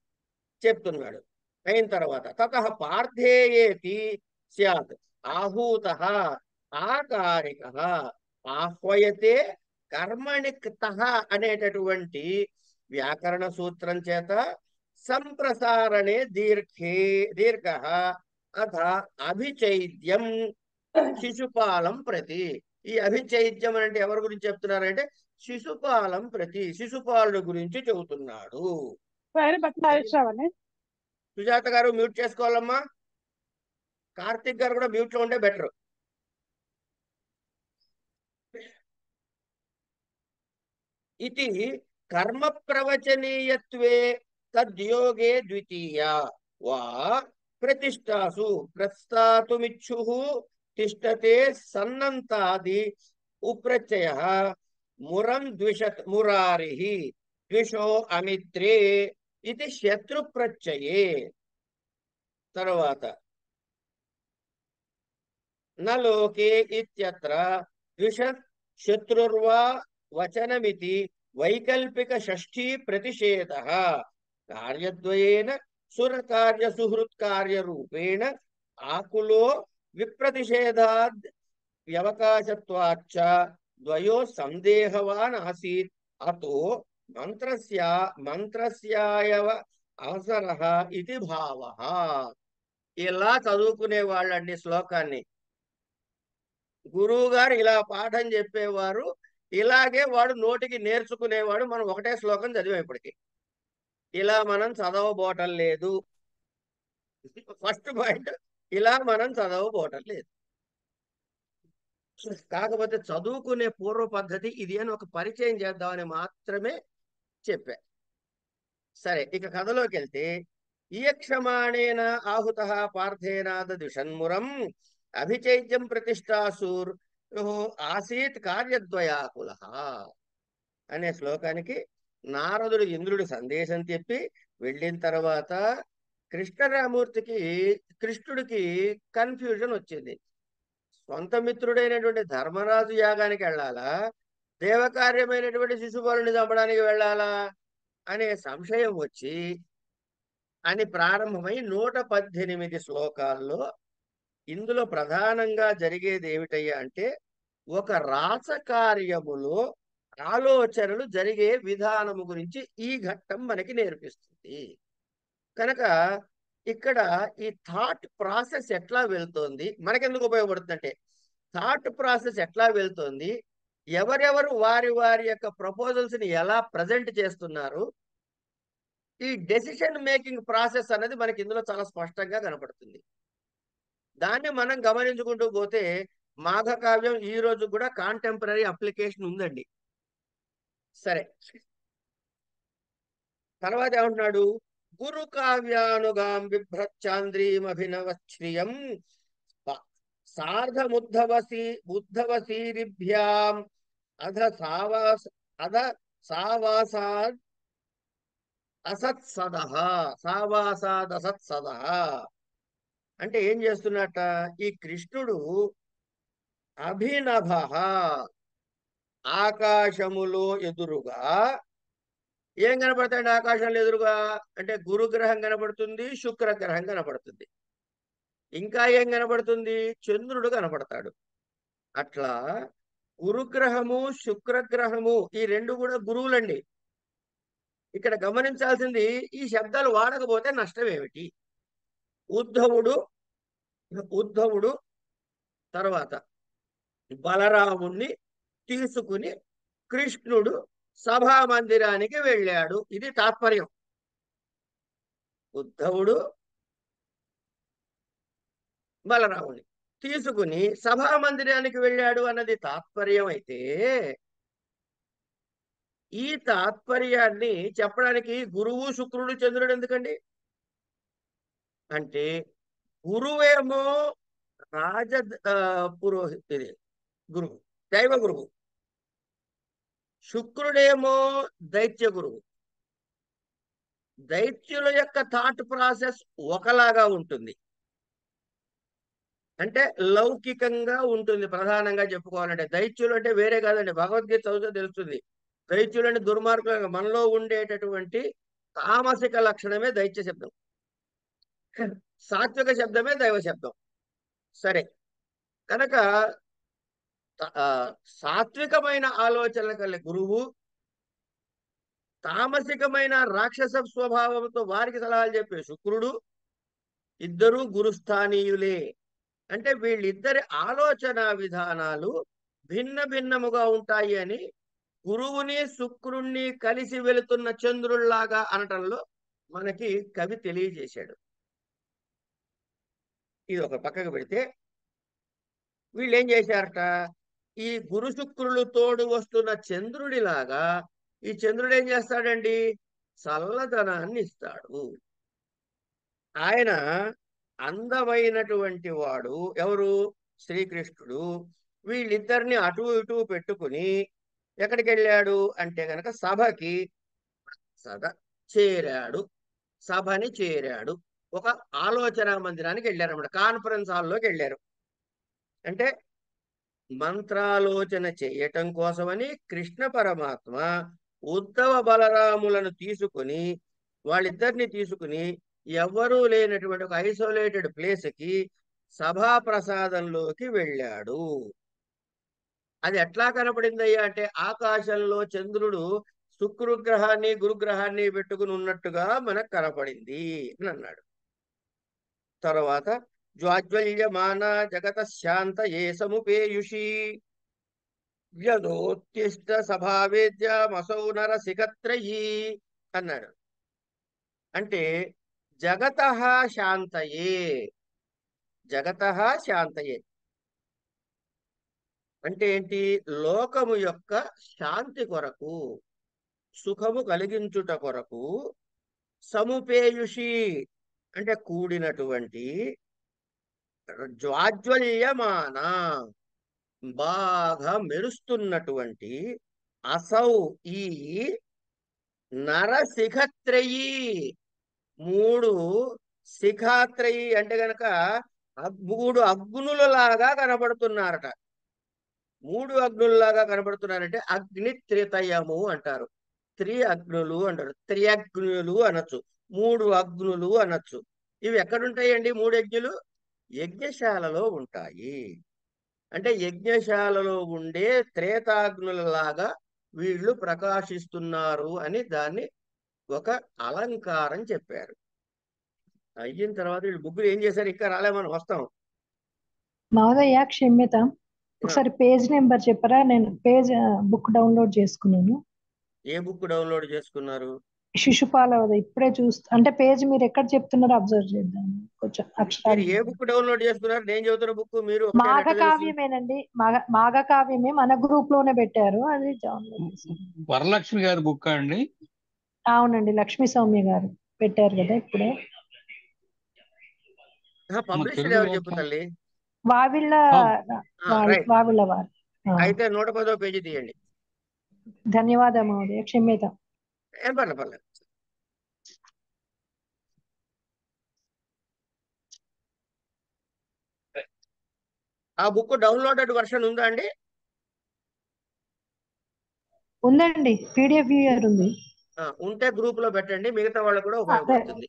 చెప్తున్నాడు. అయిన తర్వాత తతః పార్థేయేతి స్యాత్ ఆహూతః ఆకారికః ఆహ్వయతే కర్మణిక్తః అనేటటువంటి వ్యాకరణ సూత్రం చేత సంప్రసారణే దీర్ఘః అథ అభిచైద్యం శిశుపాలం ప్రతి. ఈ అభిచైద్యం అంటే ఎవరి గురించి చెప్తున్నారంటే శిశుపాలం ప్రతి, శిశుపాలుడు గురించి చెబుతున్నాడు. సుజాత గారు మ్యూట్ చేసుకోవాలమ్మా. కార్తిక్ గారు కూడా మ్యూట్ లో ఉంటే బెటర్. ఇది కర్మ ప్రవచనీయత్వే తద్యోగే ద్వితీయ వా ప్రతిష్టాసు ప్రస్తాతుమిచ్చు తిష్టతే సన్నంతాది ఉప్రత్యయ మురం ద్విషత్ మురారి ద్విషో అమిత్రే ఇది శత్రు ప్రత్యయే. తర్వాత నలోకే ఇత్యత్ర ద్విషత్ శత్రుర్వా వచనమితి వైకల్పిక షష్ఠీ ప్రతిషేధః కార్యద్వయేన సురకార్య సుహృత్కార్య రూపేణ ఆకులో విప్రతిషేధాద్ వ్యవకాశత్వాచ్చ ద్వయో సందేహవాన్ ఆసీత్ అతో మంత్రస్యాయవ అవసరః ఇది భావః. ఇలా చదువుకునే వాళ్ళండి శ్లోకాన్ని. గురువు గారు ఇలా పాఠం చెప్పేవారు, ఇలాగే వాడు నోటికి నేర్చుకునేవాడు. మనం ఒకటే శ్లోకం చదివాం ఇప్పటికి. ఇలా మనం చదవబోటం లేదు. ఫస్ట్ పాయింట్, ఇలా మనం చదవబోటం లేదు. కాకపోతే చదువుకునే పూర్వ పద్ధతి ఇది అని ఒక పరిచయం చేద్దామని మాత్రమే చెప్పా. సరే, ఇక కథలోకి వెళ్తే ఇయక్షమాణేన ఆహుత పార్థేనాద దుషన్మురం అభిచైత్యం ప్రతిష్టాసూర్ ఆసీత్ కార్యద్వయాకుల అనే శ్లోకానికి నారదుడు ఇంద్రుడి సందేశం చెప్పి వెళ్ళిన తర్వాత కృష్ణరామూర్తికి కృష్ణుడికి కన్ఫ్యూజన్ వచ్చింది. సొంత మిత్రుడైనటువంటి ధర్మరాజు యాగానికి వెళ్ళాలా, దేవకార్యమైనటువంటి శిశుపాలుని చంపడానికి వెళ్ళాలా అనే సంశయం వచ్చి అని ప్రారంభమై 118 శ్లోకాల్లో ఇందులో ప్రధానంగా జరిగేది ఏమిటయ్యా అంటే ఒక రాసకార్యములో ఆలోచనలు జరిగే విధానము గురించి ఈ ఘట్టం మనకి నేర్పిస్తుంది. కనుక ఇక్కడ ఈ థాట్ ప్రాసెస్ ఎట్లా వెళ్తోంది, మనకెందుకు ఉపయోగపడుతుందంటే థాట్ ప్రాసెస్ ఎట్లా వెళ్తోంది, ఎవరెవరు వారి వారి యొక్క ప్రపోజల్స్ ని ఎలా ప్రజెంట్ చేస్తున్నారు, ఈ డెసిషన్ మేకింగ్ ప్రాసెస్ అనేది మనకి ఇందులో చాలా స్పష్టంగా కనపడుతుంది. దాన్ని మనం గమనించుకుంటూ పోతే మాఘకావ్యం ఈ రోజు కూడా కాంటెంపరీ అప్లికేషన్ ఉందండి. సరే, తర్వాత ఏమంటున్నాడు, గురు కావ్యానుగాం బిభ్రచ్చాంద్రీమభినవశ్రియం సార్ధముద్ధవసీరిభ్యాం అధ సావాసాద్ అసత్సదః సావాసాదసత్సదః అంటే ఏం చేస్తున్నట్ట, ఈ కృష్ణుడు అభినభ ఆకాశములో ఎదురుగా ఏం కనపడతాయండి? ఆకాశంలో ఎదురుగా అంటే గురుగ్రహం కనపడుతుంది, శుక్రగ్రహం కనపడుతుంది, ఇంకా ఏం కనపడుతుంది? చంద్రుడు కనపడతాడు. అట్లా గురుగ్రహము శుక్రగ్రహము ఈ రెండు కూడా గురువులండి. ఇక్కడ గమనించాల్సింది ఈ శబ్దాలు వాడకపోతే నష్టం ఏమిటి? ఉద్ధవుడు తర్వాత బలరాముణ్ణి తీసుకుని కృష్ణుడు సభా మందిరానికి వెళ్ళాడు, ఇది తాత్పర్యం. ఉద్ధవుడు బలరాముని తీసుకుని సభా మందిరానికి వెళ్ళాడు అన్నది తాత్పర్యం అయితే, ఈ తాత్పర్యాన్ని చెప్పడానికి గురువు శుక్రుడు చంద్రుడు ఎందుకండి అంటే, గురువేమో రాజ పురోహితుడి గురువు, దైవ గురువు, శుక్రుడేమో దైత్య గురువు. దైత్యుల యొక్క థాట్ ప్రాసెస్ ఒకలాగా ఉంటుంది, అంటే లౌకికంగా ఉంటుంది. ప్రధానంగా చెప్పుకోవాలంటే దైత్యులు అంటే వేరే కాదండి, భగవద్గీత చదివితే తెలుస్తుంది. దైత్యులు అంటే దుర్మార్గులు, మనలో ఉండేటటువంటి తామసిక లక్షణమే దైత్య శబ్దం, సాత్విక శబ్దమే దైవ శబ్దం. సరే, కనుక సాత్వికమైన ఆలోచనలు కల గురువు, తామసికమైన రాక్షస స్వభావంతో వారికి సలహాలు చెప్పే శుక్రుడు ఇద్దరు గురుస్థానీయులే. అంటే వీళ్ళిద్దరి ఆలోచన విధానాలు భిన్న భిన్నముగా ఉంటాయి అని గురువుని శుక్రుణ్ణి కలిసి వెళుతున్న చంద్రుల్లాగా అనటంలో మనకి కవి తెలియజేశాడు. ఇది ఒక పక్కకు పెడితే, వీళ్ళు ఏం చేశారట, ఈ గురు శుక్రులు తోడు వస్తున్న చంద్రుడిలాగా ఈ చంద్రుడు ఏం చేస్తాడండి, చల్లదనాన్ని ఇస్తాడు. ఆయన అందమైనటువంటి వాడు. ఎవరు? శ్రీకృష్ణుడు. వీళ్ళిద్దరిని అటు ఇటు పెట్టుకుని ఎక్కడికి వెళ్ళాడు అంటే గనక సభకి సభని చేరాడు. ఒక ఆలోచన మందిరానికి వెళ్ళారు అన్నమాట, కాన్ఫరెన్స్ హాల్లోకి వెళ్ళారు. అంటే మంత్రాలోచన చేయటం కోసమని కృష్ణ పరమాత్మ ఉద్ధవ బలరాములను తీసుకుని వాళ్ళిద్దరిని తీసుకుని ఎవ్వరూ లేనటువంటి ఒక ఐసోలేటెడ్ ప్లేస్కి సభా ప్రసాదంలోకి వెళ్ళాడు. అది ఎట్లా కనపడిందయ్యా అంటే, ఆకాశంలో చంద్రుడు శుక్రగ్రహాన్ని గురుగ్రహాన్ని పెట్టుకుని ఉన్నట్టుగా మనకు కనపడింది అని అన్నాడు. తర్వాత జ్వాజ్వల్యమాన జగత శాంత ఏ సముపేయుషి వ్యదోత్తిష్ట సభావేద్యమసౌ నరసికత్రయీ అన్నాడు. అంటే జగతః శాంతయే, జగతః శాంతయే అంటే ఏంటి? లోకము యొక్క శాంతి కొరకు, సుఖము కలిగించుట కొరకు, సముపేయుషి అంటే కూడినటువంటి, జ్వాజ్వల్యమాన బాగా మెరుస్తున్నటువంటి, అసౌ ఈ నరశిఖత్రయీ 3 శిఖాత్రయి అంటే గనక 3 అగ్నులలాగా కనబడుతున్నారట. 3 అగ్నులలాగా కనబడుతున్నారంటే అగ్ని త్రితయము అంటారు. అగ్నులు అంటారు. త్రియగ్నులు అనొచ్చు. 3 అగ్నులు అనొచ్చు. ఇవి ఎక్కడుంటాయండి 3 యజ్ఞులు? యజ్ఞశాలలో ఉంటాయి. అంటే యజ్ఞశాలలో ఉండే త్రేతాగ్నులలాగా వీళ్ళు ప్రకాశిస్తున్నారు అని దాన్ని ఒక అలంకారం చెప్పారు. అయిన తర్వాత వీళ్ళు ముగ్గురు ఏం చేశారు? ఇంకా రాలే, మనం వస్తాం. మహోదయ క్షమ్యత, ఒకసారి పేజ్ నెంబర్ చెప్పరా? నేను బుక్ డౌన్లోడ్ చేసుకున్నాను. ఏ బుక్ డౌన్లోడ్ చేసుకున్నారు? శిశుపాలవద ఇప్పుడే చూస్తా, అంటే పేజ్ మీరు ఎక్కడ చెప్తున్నారో అబ్జర్వ్ చేద్దాం కొంచెం మీరు అక్షరాలు. ఏ బుక్ డౌన్లోడ్ చేసుకున్నారు? నేను చదువుతున్న బుక్ మీరు ఒకటే మాఘ ఎట్లా తెలుసు? కావ్యమేనండి. మాఘ కావ్యమే మన గ్రూప్ లోనే పెట్టారు, అది డౌన్లోడ్ చేశాను. వరలక్ష్మి గారి బుక్ అండి. అవునండి, లక్ష్మీ సౌమ్య గారు పెట్టారు కదా ఇప్పుడే. పబ్లిషర్ ఎవరు చెప్పు తల్లి? వావిళ్ళ రైట్. వావిళ్ళ వారు. అయితే 110వ పేజీ తీయండి. ధన్యవాదాలు మహోదయ, క్షమ్యత. ఏం పర్లేదు. ఆ బుక్ డౌన్లోడెడ్ వర్షన్ ఉందా అండి? ఉందండి, పీడిఎఫ్ వ్యూయర్ ఉంది. ఉంటే గ్రూప్ లో పెట్టండి, మిగతా వాళ్ళకు కూడా ఉపయోగపడుతుంది.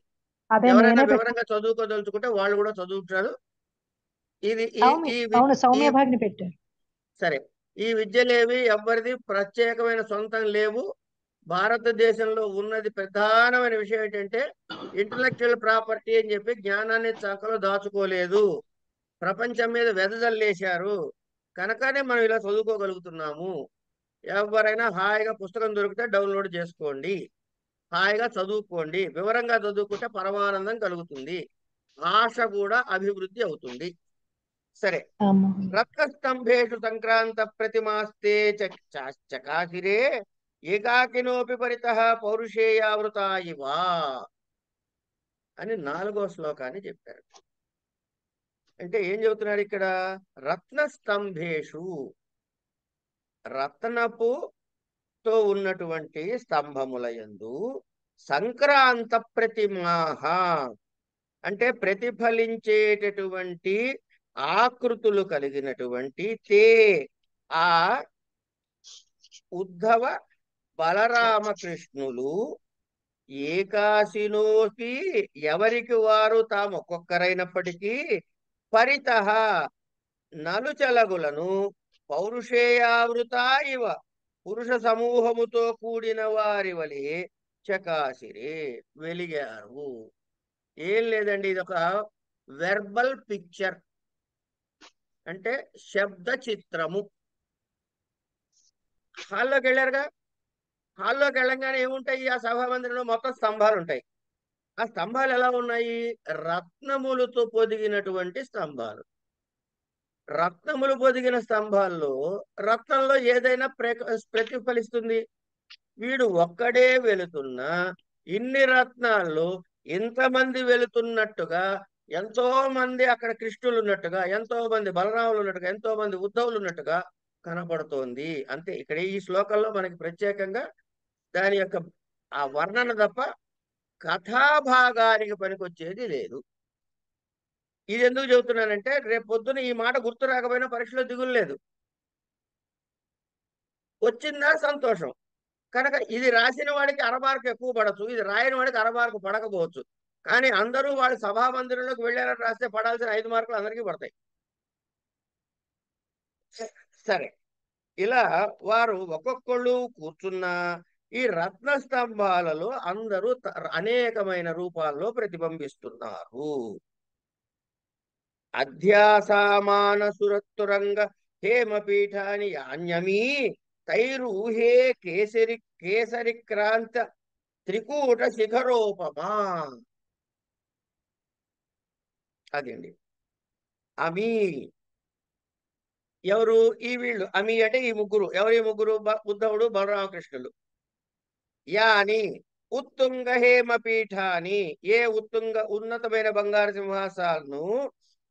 అదే ఎవరైనా నేనే వివరంగా చదువుకోదలుచుకుంటే వాళ్ళు కూడా చదువుతారు. ఇది అవును, సౌమ్య భాగ్ని పెట్టారు. సరే, ఈ విద్యలేవి ఎవరిది ప్రత్యేకమైన సొంతం లేవు. భారతదేశంలో ఉన్నది ప్రధానమైన విషయం ఏంటంటే ఇంటలెక్చువల్ ప్రాపర్టీ అని చెప్పి జ్ఞానాన్ని చక్కలో దాచుకోలేదు. ప్రపంచం మీద వెదజల్లేశారు. కనుకనే మనం ఇలా చదువుకోగలుగుతున్నాము. ఎవరైనా హాయిగా పుస్తకం దొరికితే డౌన్లోడ్ చేసుకోండి, హాయిగా చదువుకోండి. వివరంగా చదువుకుంటే పరమానందం కలుగుతుంది, భాష కూడా అభివృద్ధి అవుతుంది. సరే, రత్నస్తంభేషు సంక్రాంత ప్రతిమాస్తే చకాశిరే ఏకాకినోపి పరితః పౌరుషేయావృతా ఇవా అని 4వ శ్లోకాన్ని చెప్పారు. అంటే ఏం చెబుతున్నారు ఇక్కడ? రత్నస్తంభేషు, రత్నపుతో ఉన్నటువంటి స్తంభముల యందు సంక్రాంత ప్రతిమాహ అంటే ప్రతిఫలించేటటువంటి ఆకృతులు కలిగినటువంటి ఆ ఉద్ధవ బలరామకృష్ణులు ఏకాశినోపి ఎవరికి వారు తాము ఒక్కొక్కరైనప్పటికీ పరితః నలుచలగులను పౌరుషేయావృత ఇవ పురుష సమూహముతో కూడిన వారి వలె చకాశిరే వెలిగారు. ఏం లేదండి, ఇది ఒక వెర్బల్ పిక్చర్, అంటే శబ్ద చిత్రము. హాల్లోకి వెళ్ళారుగా, హాల్లోకి వెళ్ళంగానే ఏముంటాయి? ఆ సభా మందిరంలో మొత్తం స్తంభాలు ఉంటాయి. ఆ స్తంభాలు ఎలా ఉన్నాయి? రత్నములతో పొదిగినటువంటి స్తంభాలు. రత్నములు పొదిగిన స్తంభాల్లో రత్నంలో ఏదైనా ప్రతిఫలిస్తుంది. వీడు ఒక్కడే వెళుతున్నా ఇన్ని రత్నాల్లో ఇంతమంది వెళుతున్నట్టుగా, ఎంతో మంది అక్కడ కృష్ణులు ఉన్నట్టుగా, ఎంతో మంది బలరాములు ఉన్నట్టుగా, ఎంతో మంది ఉద్ధవులు ఉన్నట్టుగా కనపడుతోంది. అంతే. ఇక్కడ ఈ శ్లోకంలో మనకి ప్రత్యేకంగా దాని యొక్క ఆ వర్ణన తప్ప కథాభాగానికి పనికొచ్చేది లేదు. ఇది ఎందుకు చెబుతున్నానంటే రేపు పొద్దున ఈ మాట గుర్తు రాకపోయినా పరీక్షలో దిగులు లేదు, వచ్చిందా సంతోషం. కనుక ఇది రాసిన వాడికి అరమార్కు ఎక్కువ పడచ్చు, ఇది రాయని వాడికి అరమార్కు పడకపోవచ్చు. కానీ అందరూ వాళ్ళు సభా మందిరంలోకి వెళ్ళారని రాస్తే పడాల్సిన 5 మార్కులు అందరికీ పడతాయి. సరే, ఇలా వారు ఒక్కొక్కళ్ళు కూర్చున్న ఈ రత్న స్తంభాలలో అందరూ అనేకమైన రూపాల్లో ప్రతిబింబిస్తున్నారు. అధ్యాసామాన సురత్తురంగ హేమపీఠాని యాన్యమీ తైరూహే కేసరి క్రాంత త్రికూట శిఖరోపమా. అదండి అమీ. ఎవరు ఈ వీళ్ళు? అమీ అంటే ఈ ముగ్గురు. ఎవరు ఈ ముగ్గురు? ఉద్ధవుడు, బలరామకృష్ణులు. యాని ఉత్తుంగ హేమపీఠాని, ఏ ఉన్నతమైన బంగారు సింహాసాలను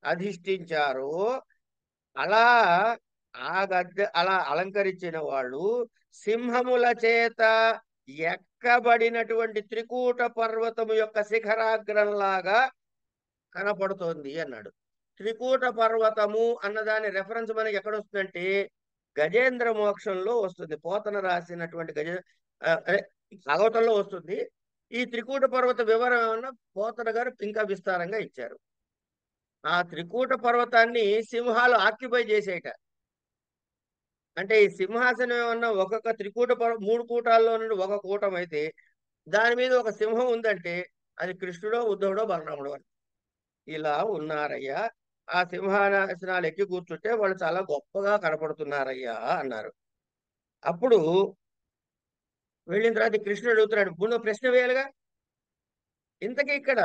అధిష్ఠించారో అలా అలా అలంకరించిన వాళ్ళు సింహముల చేత ఎక్కబడినటువంటి త్రికూట పర్వతము యొక్క శిఖరాగ్రంలాగా కనపడుతోంది అన్నాడు. త్రికూట పర్వతము అన్నదాని రెఫరెన్స్ మనకి ఎక్కడ వస్తుందంటే గజేంద్ర మోక్షంలో వస్తుంది. పోతన రాసినటువంటి అదే భాగవతంలో వస్తుంది. ఈ త్రికూట పర్వత వివరణ ఏమన్నా పోతన గారు ఇంకా విస్తారంగా ఇచ్చారు. ఆ త్రికూట పర్వతాన్ని సింహాలు ఆక్యుపై చేసేట. అంటే ఈ సింహాసనం ఏమన్నా ఒక్కొక్క త్రికూట మూడు కూటాల్లో నుండి ఒక కూటం అయితే దాని మీద ఒక సింహం ఉందంటే అది కృష్ణుడో ఉద్ధవుడో బలరాముడో అని. ఇలా ఉన్నారయ్యా, ఆ సింహాసనాలు ఎక్కి కూర్చుంటే వాళ్ళు చాలా గొప్పగా కనపడుతున్నారయ్యా అన్నారు. అప్పుడు వెళ్ళిన తర్వాత కృష్ణుడు అడుగుతున్నాడు, ముందు ప్రశ్న వేయాలిగా. ఇంతకీ ఇక్కడ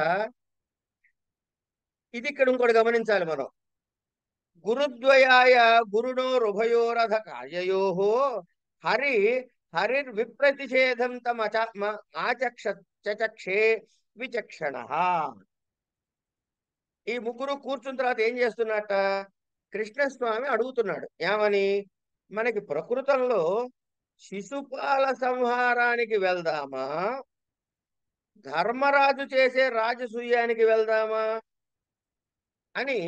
ఇంకోటి గమనించాలి మనం. గురుద్వయాయ గురుణోరుభయోరథ కార్యయోహో హరి హరిర్విప్రతిషేధం ఆచక్షే విచక్షణ. ఈ ముగ్గురు కూర్చున్న తర్వాత ఏం చేస్తున్నట్ట కృష్ణస్వామి అడుగుతున్నాడు. ఏమని? మనకి ప్రకృతంలో శిశుపాల సంహారానికి వెళ్దామా, ధర్మరాజు చేసే రాజసూయానికి వెళ్దామా అని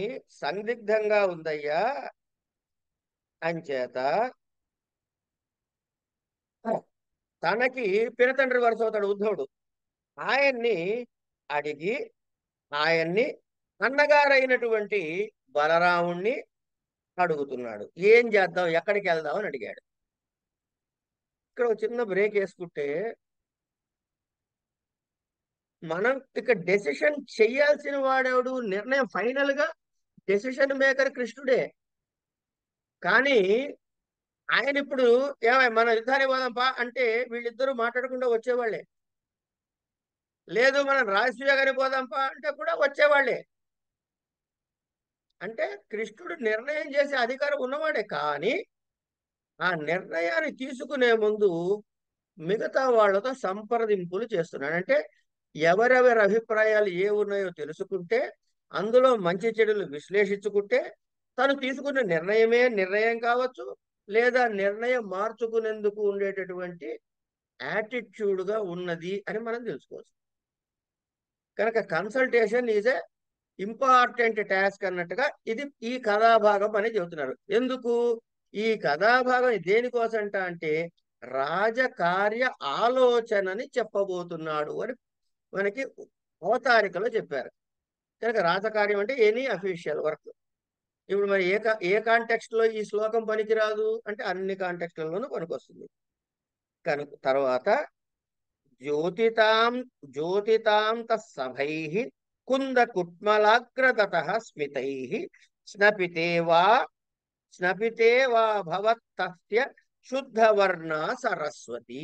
సందిగ్ధంగా ఉందయ్యా. అంచేత తనకి పినతండ్రి వరుస అవుతాడు ఉద్ధవుడు. ఆయన్ని అడిగి ఆయన్ని అన్నగారైనటువంటి బలరాముణ్ణి అడుగుతున్నాడు. ఏం చేద్దాం, ఎక్కడికి వెళ్దాం అని అడిగాడు. ఇక్కడ ఒక చిన్న బ్రేక్ వేసుకుంటే మనం ఇక డెసిషన్ చెయ్యాల్సిన వాడెవడు? నిర్ణయం ఫైనల్ గా డెసిషన్ మేకర్ కృష్ణుడే. కానీ ఆయన ఇప్పుడు మన యుద్ధానికి పోదాంపా అంటే వీళ్ళిద్దరూ మాట్లాడకుండా వచ్చేవాళ్లే. లేదు మనం రాజసూయాగానే పోదాంపా అంటే కూడా వచ్చేవాళ్లే. అంటే కృష్ణుడు నిర్ణయం చేసే అధికారం ఉన్నవాడే. కానీ ఆ నిర్ణయాన్ని తీసుకునే ముందు మిగతా వాళ్లతో సంప్రదింపులు చేస్తున్నాడు. అంటే ఎవరెవరి అభిప్రాయాలు ఏ ఉన్నాయో తెలుసుకుంటే, అందులో మంచి చెడులు విశ్లేషించుకుంటే తను తీసుకున్న నిర్ణయమే నిర్ణయం కావచ్చు, లేదా నిర్ణయం మార్చుకునేందుకు ఉండేటటువంటి యాటిట్యూడ్గా ఉన్నది అని మనం తెలుసుకోవచ్చు. కనుక consultation is a important task అన్నట్టుగా ఇది ఈ కథాభాగం అని చెబుతున్నారు. ఎందుకు ఈ కథాభాగం దేనికోసంట అంటే రాజకార్య ఆలోచనని చెప్పబోతున్నాడు అని మనకి అవతారికలో చెప్పారు. కనుక రాజకార్యం అంటే ఎనీ అఫీషియల్ వర్క్. ఇప్పుడు మరి ఏ కాంటెక్స్ట్ లో ఈ శ్లోకం పనికిరాదు అంటే అన్ని కాంటెక్స్ట్లలోనూ పనికొస్తుంది. కనుక తర్వాత జ్యోతితాం తస్సభై కుంద కుట్మలాగ్రదత స్మితై స్నపితే వా భవత్తస్య శుద్ధవర్ణ సరస్వతి.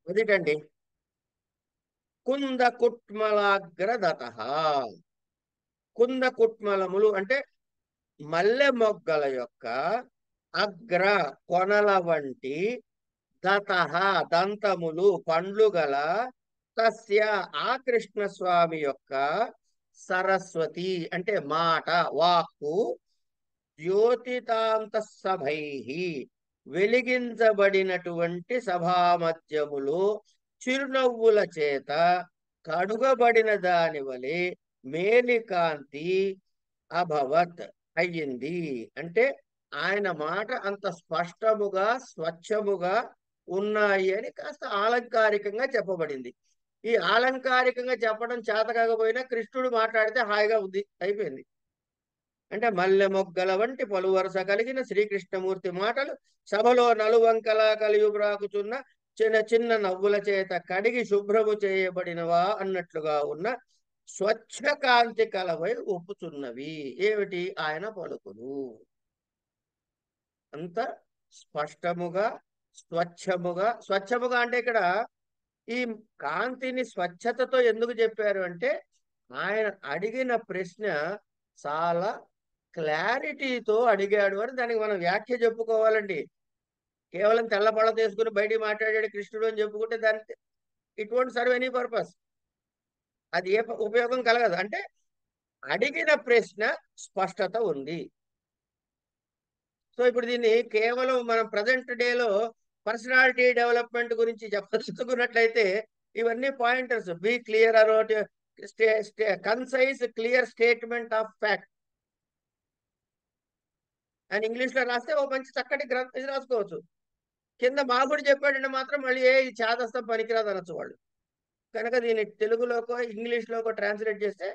అదేంటండి కుంద కుట్మలాగ్రదత. కుంద కుట్మలములు అంటే మల్లె మొగ్గల యొక్క అగ్ర కొనల వంటి దత దంతములు పండ్లు గల తస్య ఆ కృష్ణస్వామి యొక్క సరస్వతి అంటే మాట వాక్కు జ్యోతితాంత సభై వెలిగించబడినటువంటి సభామధ్యములో చిరునవ్వుల చేత కడుగబడిన దాని వలె మేలికాంతి అభవత్ అయ్యింది. అంటే ఆయన మాట అంత స్పష్టముగా స్వచ్ఛముగా ఉన్నాయి అని కాస్త ఆలంకారికంగా చెప్పబడింది. ఈ ఆలంకారికంగా చెప్పడం చేత కాకపోయినా కృష్ణుడు మాట్లాడితే హాయిగా ఉంది, అయిపోయింది. అంటే మల్లె మొగ్గల వంటి పలు వరుస కలిగిన శ్రీకృష్ణమూర్తి మాటలు సభలో నలువంకలా కలియుబ్రాకుచున్న చిన్న చిన్న నవ్వుల చేత కడిగి శుభ్రము చేయబడినవా అన్నట్లుగా ఉన్న స్వచ్ఛ కాంతి కలవై ఒప్పుచున్నవి. ఏమిటి? ఆయన పలుకులు అంత స్పష్టముగా స్వచ్ఛముగా అంటే ఇక్కడ ఈ కాంతిని స్వచ్ఛతతో ఎందుకు చెప్పారు అంటే ఆయన అడిగిన ప్రశ్న చాలా క్లారిటీతో అడిగాడు అని దానికి మనం వ్యాఖ్య చెప్పుకోవాలండి. కేవలం తెల్లపళ్ళ తీసుకుని బయటికి మాట్లాడాడు కృష్ణుడు అని చెప్పుకుంటే దానికి it won't serve any purpose. అది ఏ ఉపయోగం కలగదు. అంటే అడిగిన ప్రశ్న స్పష్టత ఉంది. సో ఇప్పుడు దీన్ని కేవలం మనం ప్రజెంట్ డేలో పర్సనాలిటీ డెవలప్మెంట్ గురించి చెప్పదలుచుకున్నట్లయితే ఇవన్నీ pointers. Be clear about concise clear statement of fact అని ఇంగ్లీష్ లో రాస్తే ఓ మంచి చక్కటి ఇది రాసుకోవచ్చు. కింద మాగుడు చెప్పాడంటే మాత్రం మళ్ళీ ఈ చాదస్తం పనికిరాదు అనొచ్చు వాళ్ళు. కనుక దీన్ని తెలుగులోకో ఇంగ్లీష్లోకో ట్రాన్స్లేట్ చేస్తే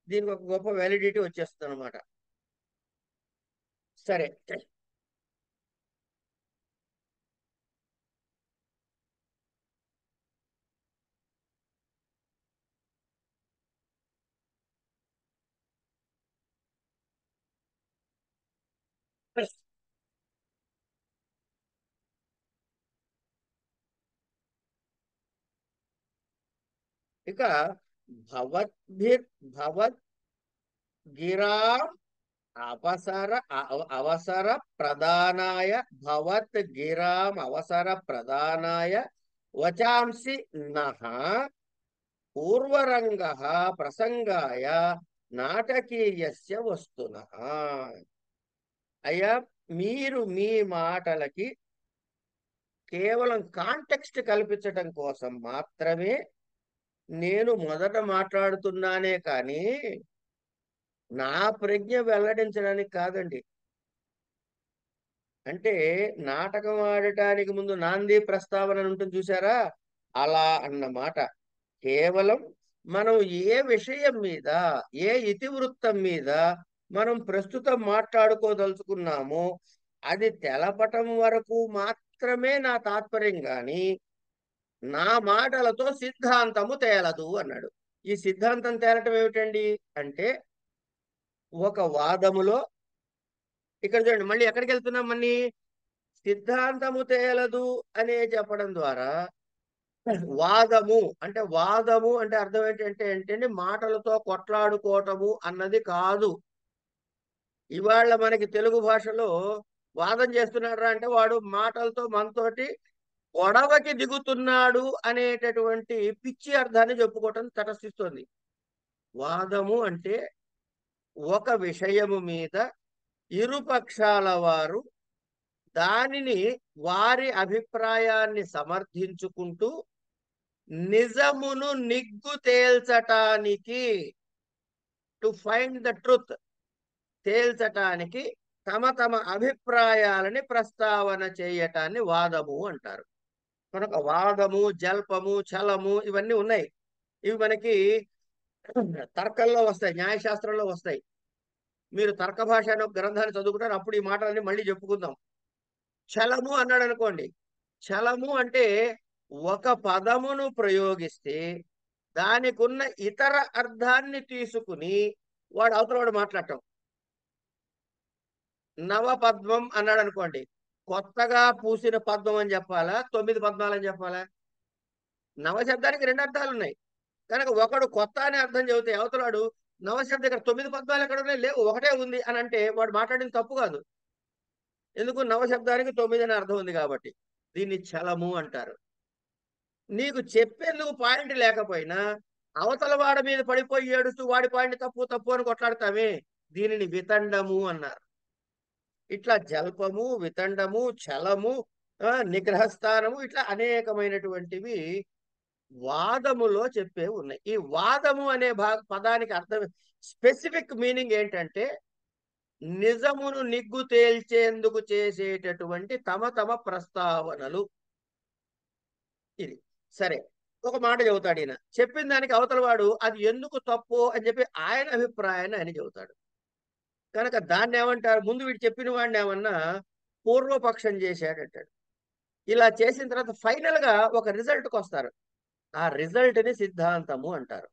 దీనికి ఒక గొప్ప వ్యాలిడిటీ వచ్చేస్తుంది అనమాట. సరే, ఇక భవద్ గిరా అవసర ప్రధానాయ భవత్ గిరాం అవసర ప్రధానాయ వచాంసి నః పూర్వరంగ ప్రసంగాయ నాటకీయస్య వస్తునః. అయ్యా, మీరు మీ మాటలకి కేవలం కాంటెక్స్ట్ కల్పించటం కోసం మాత్రమే నేను మొదట మాట్లాడుతున్నానే కానీ నా ప్రజ్ఞ వెల్లడించడానికి కాదండి. అంటే నాటకం ఆడటానికి ముందు నాంది ప్రస్తావన ఉంటుంది చూసారా, అలా అన్నమాట. కేవలం మనం ఏ విషయం మీద, ఏ ఇతివృత్తం మీద మనం ప్రస్తుతం మాట్లాడుకోదలుచుకున్నామో అది తెలపటం వరకు మాత్రమే నా తాత్పర్యం గాని నా మాటలతో సిద్ధాంతము తేలదు అన్నాడు. ఈ సిద్ధాంతం తేలటం ఏమిటండి అంటే, ఒక వాదములో ఇక్కడ చూడండి, మళ్ళీ ఎక్కడికి వెళ్తున్నాం, మళ్ళీ సిద్ధాంతము తేలదు అనే చెప్పడం ద్వారా వాదము అంటే అర్థం ఏంటంటే మాటలతో కొట్లాడుకోవటము అన్నది కాదు. ఇవాళ మనకి తెలుగు భాషలో వాదం చేస్తున్నాడు అంటే వాడు మాటలతో మనతోటి గొడవకి దిగుతున్నాడు అనేటటువంటి పిచ్చి అర్థాన్ని చెప్పుకోవటం తటస్థిస్తుంది. వాదము అంటే ఒక విషయము మీద ఇరుపక్షాల వారు దానిని వారి అభిప్రాయాన్ని సమర్థించుకుంటూ నిజమును నిగ్గు తేల్చటానికి, టు ఫైండ్ ద ట్రూత్, తేల్చటానికి తమ తమ అభిప్రాయాలని ప్రస్తావన చేయటాన్ని వాదము అంటారు. కనుక వాదము, జల్పము, చలము ఇవన్నీ ఉన్నాయి. ఇవి మనకి తర్కంలో వస్తాయి, న్యాయశాస్త్రంలో వస్తాయి. మీరు తర్క భాష అనే ఒక గ్రంథాన్ని చదువుకుంటారు, అప్పుడు ఈ మాటలన్నీ మళ్ళీ చెప్పుకుందాం. చలము అన్నాడు అనుకోండి, చలము అంటే ఒక పదమును ప్రయోగిస్తే దానికి ఉన్న ఇతర అర్థాన్ని తీసుకుని వాడు అవతలవాడు మాట్లాడటం. నవపద్మం అన్నాడు అనుకోండి, కొత్తగా పూసిన పద్మం అని చెప్పాలా, 9 పద్మాలు అని చెప్పాలా? నవశబ్దానికి 2 అర్థాలు ఉన్నాయి. కనుక ఒకడు కొత్త అనే అర్థం చెబితే అవతలాడు నవశబ్దం ఇక్కడ 9 పద్మాలు ఎక్కడ ఉన్నాయి, లేవు, ఒకటే ఉంది అని అంటే వాడు మాట్లాడింది తప్పు కాదు. ఎందుకు? నవశబ్దానికి 9 అనే అర్థం ఉంది కాబట్టి. దీన్ని చలము అంటారు. నీకు చెప్పేందుకు పాయింట్ లేకపోయినా అవతల వాడి మీద పడిపోయి ఏడుస్తూ వాడి పాయింట్ తప్పు తప్పు అని కొట్లాడతామే, దీనిని వితండము అన్నారు. ఇట్లా జల్పము, వితండము, చలము, నిగ్రహస్థానము, ఇట్లా అనేకమైనటువంటివి వాదములో చెప్పే ఉన్నాయి. ఈ వాదము అనే పదానికి అర్థం, స్పెసిఫిక్ మీనింగ్ ఏంటంటే నిజమును నిగ్గు తేల్చేందుకు చేసేటటువంటి తమ తమ ప్రస్తావనలు. ఇది సరే. ఒక మాట చెబుతాడు ఈయన, చెప్పిన దానికి అవతల వాడు అది ఎందుకు తప్పు అని చెప్పి ఆయన అభిప్రాయాన్ని ఆయన చెబుతాడు. కనుక దాన్ని ఏమంటారు, ముందు వీడు చెప్పిన వాడిని ఏమన్నా పూర్వపక్షం చేశాడంటాడు. ఇలా చేసిన తర్వాత ఫైనల్ గా ఒక రిజల్ట్కి వస్తారు. ఆ రిజల్ట్ ని సిద్ధాంతము అంటారు.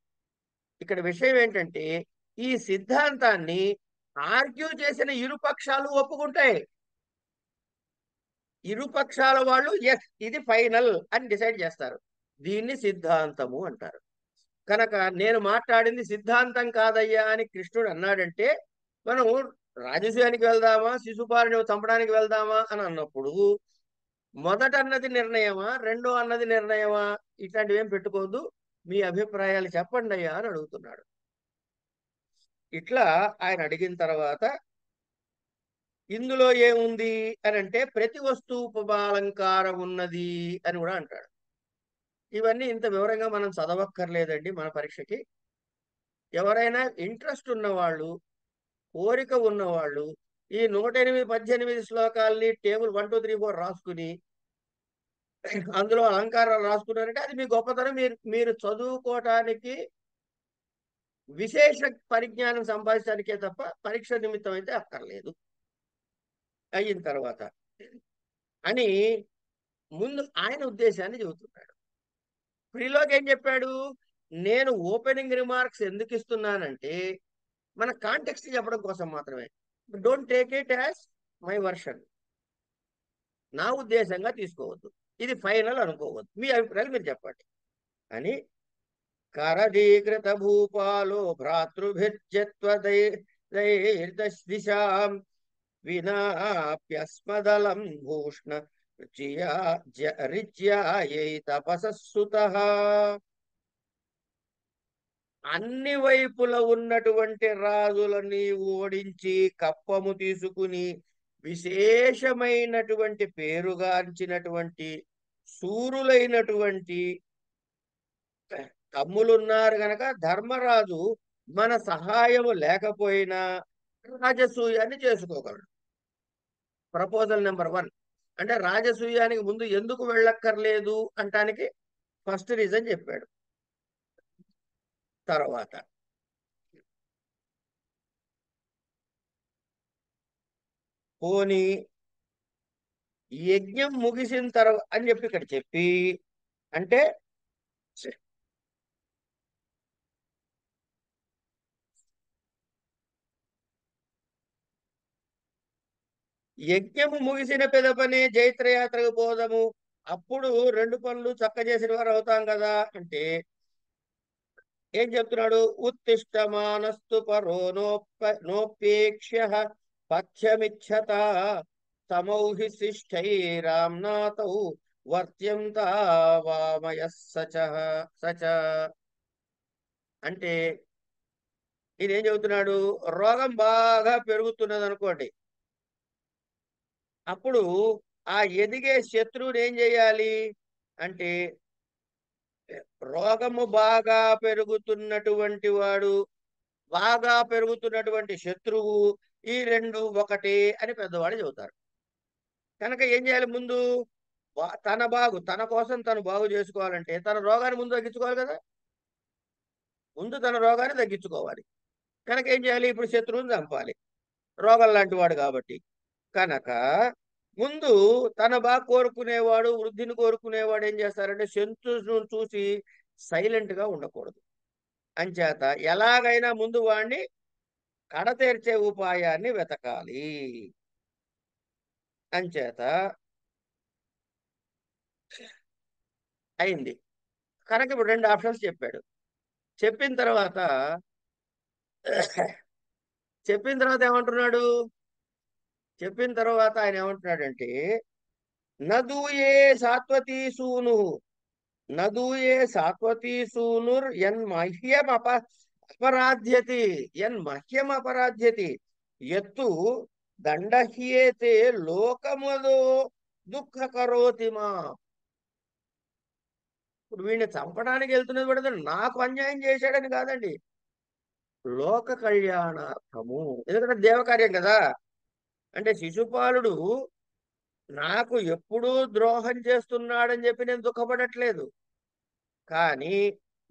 ఇక్కడ విషయం ఏంటంటే ఈ సిద్ధాంతాన్ని ఆర్గ్యూ చేసిన ఇరుపక్షాలు ఒప్పుకుంటాయి. ఇరుపక్షాల వాళ్ళు ఎస్ ఇది ఫైనల్ అని డిసైడ్ చేస్తారు. దీన్ని సిద్ధాంతము అంటారు. కనుక నేను మాట్లాడింది సిద్ధాంతం కాదయ్యా అని కృష్ణుడు అన్నాడంటే మనం రాజసూయానికి వెళ్దామా, శిశుపాలుని చంపడానికి వెళ్దామా అని అన్నప్పుడు మొదట అన్నది నిర్ణయమా, రెండో అన్నది నిర్ణయమా, ఇట్లాంటివి ఏం పెట్టుకోవద్దు, మీ అభిప్రాయాలు చెప్పండి అయ్యా అని అడుగుతున్నాడు. ఇట్లా ఆయన అడిగిన తర్వాత ఇందులో ఏముంది అని అంటే ప్రతి వస్తువు ఉపమాలంకారం ఉన్నది అని కూడా అంటాడు. ఇవన్నీ ఇంత వివరంగా మనం చదవక్కర్లేదండి మన పరీక్షకి. ఎవరైనా ఇంట్రెస్ట్ ఉన్నవాళ్ళు, కోరిక ఉన్నవాళ్ళు ఈ 108, 18 శ్లోకాల్ని టేబుల్ 1, 2, 3, 4 రాసుకుని అందులో అలంకారాలు రాసుకున్నారంటే అది మీ గొప్పతనం. మీరు మీరు చదువుకోవటానికి విశేష పరిజ్ఞానం సంపాదించడానికే తప్ప పరీక్ష నిమిత్తం అయితే అక్కర్లేదు. అయిన తర్వాత అని ముందు ఆయన ఉద్దేశాన్ని చెబుతున్నాడు. ప్రీలోకి ఏం చెప్పాడు? నేను ఓపెనింగ్ రిమార్క్స్ ఎందుకు ఇస్తున్నానంటే మన కాంటెక్స్ట్ చెప్పడం కోసం మాత్రమే. Don't take it as my version, నా ఉద్దేశంగా తీసుకోవద్దు, ఇది ఫైనల్ అనుకోవద్దు, మీ అభిప్రాయాలు మీరు చెప్పండి అని. కరదీకృత భూపాలో భ్రాతృభిర్జత్వదైర్దిశాం వినాప్యస్మదలం భూష్ణ రిజ్యాయై తపసస్సుతః. అన్ని వైపుల ఉన్నటువంటి రాజులని ఓడించి కప్పము తీసుకుని విశేషమైనటువంటి పేరుగాంచినటువంటి శూరులైనటువంటి తమ్ములున్నారు గనక ధర్మరాజు మన సహాయము లేకపోయినా రాజసూయాన్ని చేసుకోగలడు. Proposal number 1. అంటే రాజసూయానికి ముందు ఎందుకు వెళ్ళక్కర్లేదు అంటానికి ఫస్ట్ రీజన్ చెప్పాడు. తర్వాత పోనీ యజ్ఞం ముగిసిన తర్వాత అని చెప్పి ఇక్కడ చెప్పి, అంటే యజ్ఞము ముగిసిన పిదపనే జైత్రయాత్రకు పోదము, అప్పుడు 2 పనులు చక్క చేసిన వారు అవుతాం కదా అంటే ఏం చెప్తున్నాడు? ఉత్తిష్టమానస్తు పరో నోపేక్ష్య పథ్యమిచ్చత సమౌహి శిష్టైరామ్నాతౌ వర్త్యంత వామయ సచ. అంటే ఇదేం చెబుతున్నాడు? రోగం బాగా పెరుగుతున్నది అనుకోండి, అప్పుడు ఆ ఎదిగే శత్రువుని ఏం చేయాలి అంటే రోగము బాగా పెరుగుతున్నటువంటి వాడు, బాగా పెరుగుతున్నటువంటి శత్రువు, ఈ 2 ఒకటే అని పెద్దవాళ్ళు చెబుతారు. కనుక ఏం చేయాలి? ముందు తన కోసం తను బాగు చేసుకోవాలంటే తన రోగాన్ని ముందు తగ్గించుకోవాలి కదా. ముందు తన రోగాన్ని తగ్గించుకోవాలి. కనుక ఏం చేయాలి? ఇప్పుడు శత్రువుని చంపాలి, రోగం లాంటి వాడు కాబట్టి. కనుక ముందు తన బాగా కోరుకునేవాడు, వృద్ధిని కోరుకునేవాడు ఏం చేస్తారంటే శత్రువును చూసి సైలెంట్ గా ఉండకూడదు. అంచేత ఎలాగైనా ముందు వాడిని కడతేర్చే ఉపాయాన్ని వెతకాలి. అంచేత అయింది. కనుక ఇప్పుడు 2 ఆప్షన్స్ చెప్పాడు. చెప్పిన తర్వాత ఏమంటున్నాడు? చెప్పిన తర్వాత ఆయన ఏమంటున్నాడంటే నదూయే సాత్వతీ సూను, నదూయే సాత్వతీ సూనుర్ ఎన్ మహ్యం అపరాధ్యతి ఎత్తు దండహ్యేతే లోకములో దుఃఖ కరోతిమా. ఇప్పుడు వీడిని చంపడానికి వెళ్తున్నది కూడా నాకు అన్యాయం చేశాడని కాదండి, లోక కళ్యాణార్థము. ఎందుకంటే దేవకార్యం కదా. అంటే శిశుపాలుడు నాకు ఎప్పుడూ ద్రోహం చేస్తున్నాడని చెప్పి నేను దుఃఖపడట్లేదు, కానీ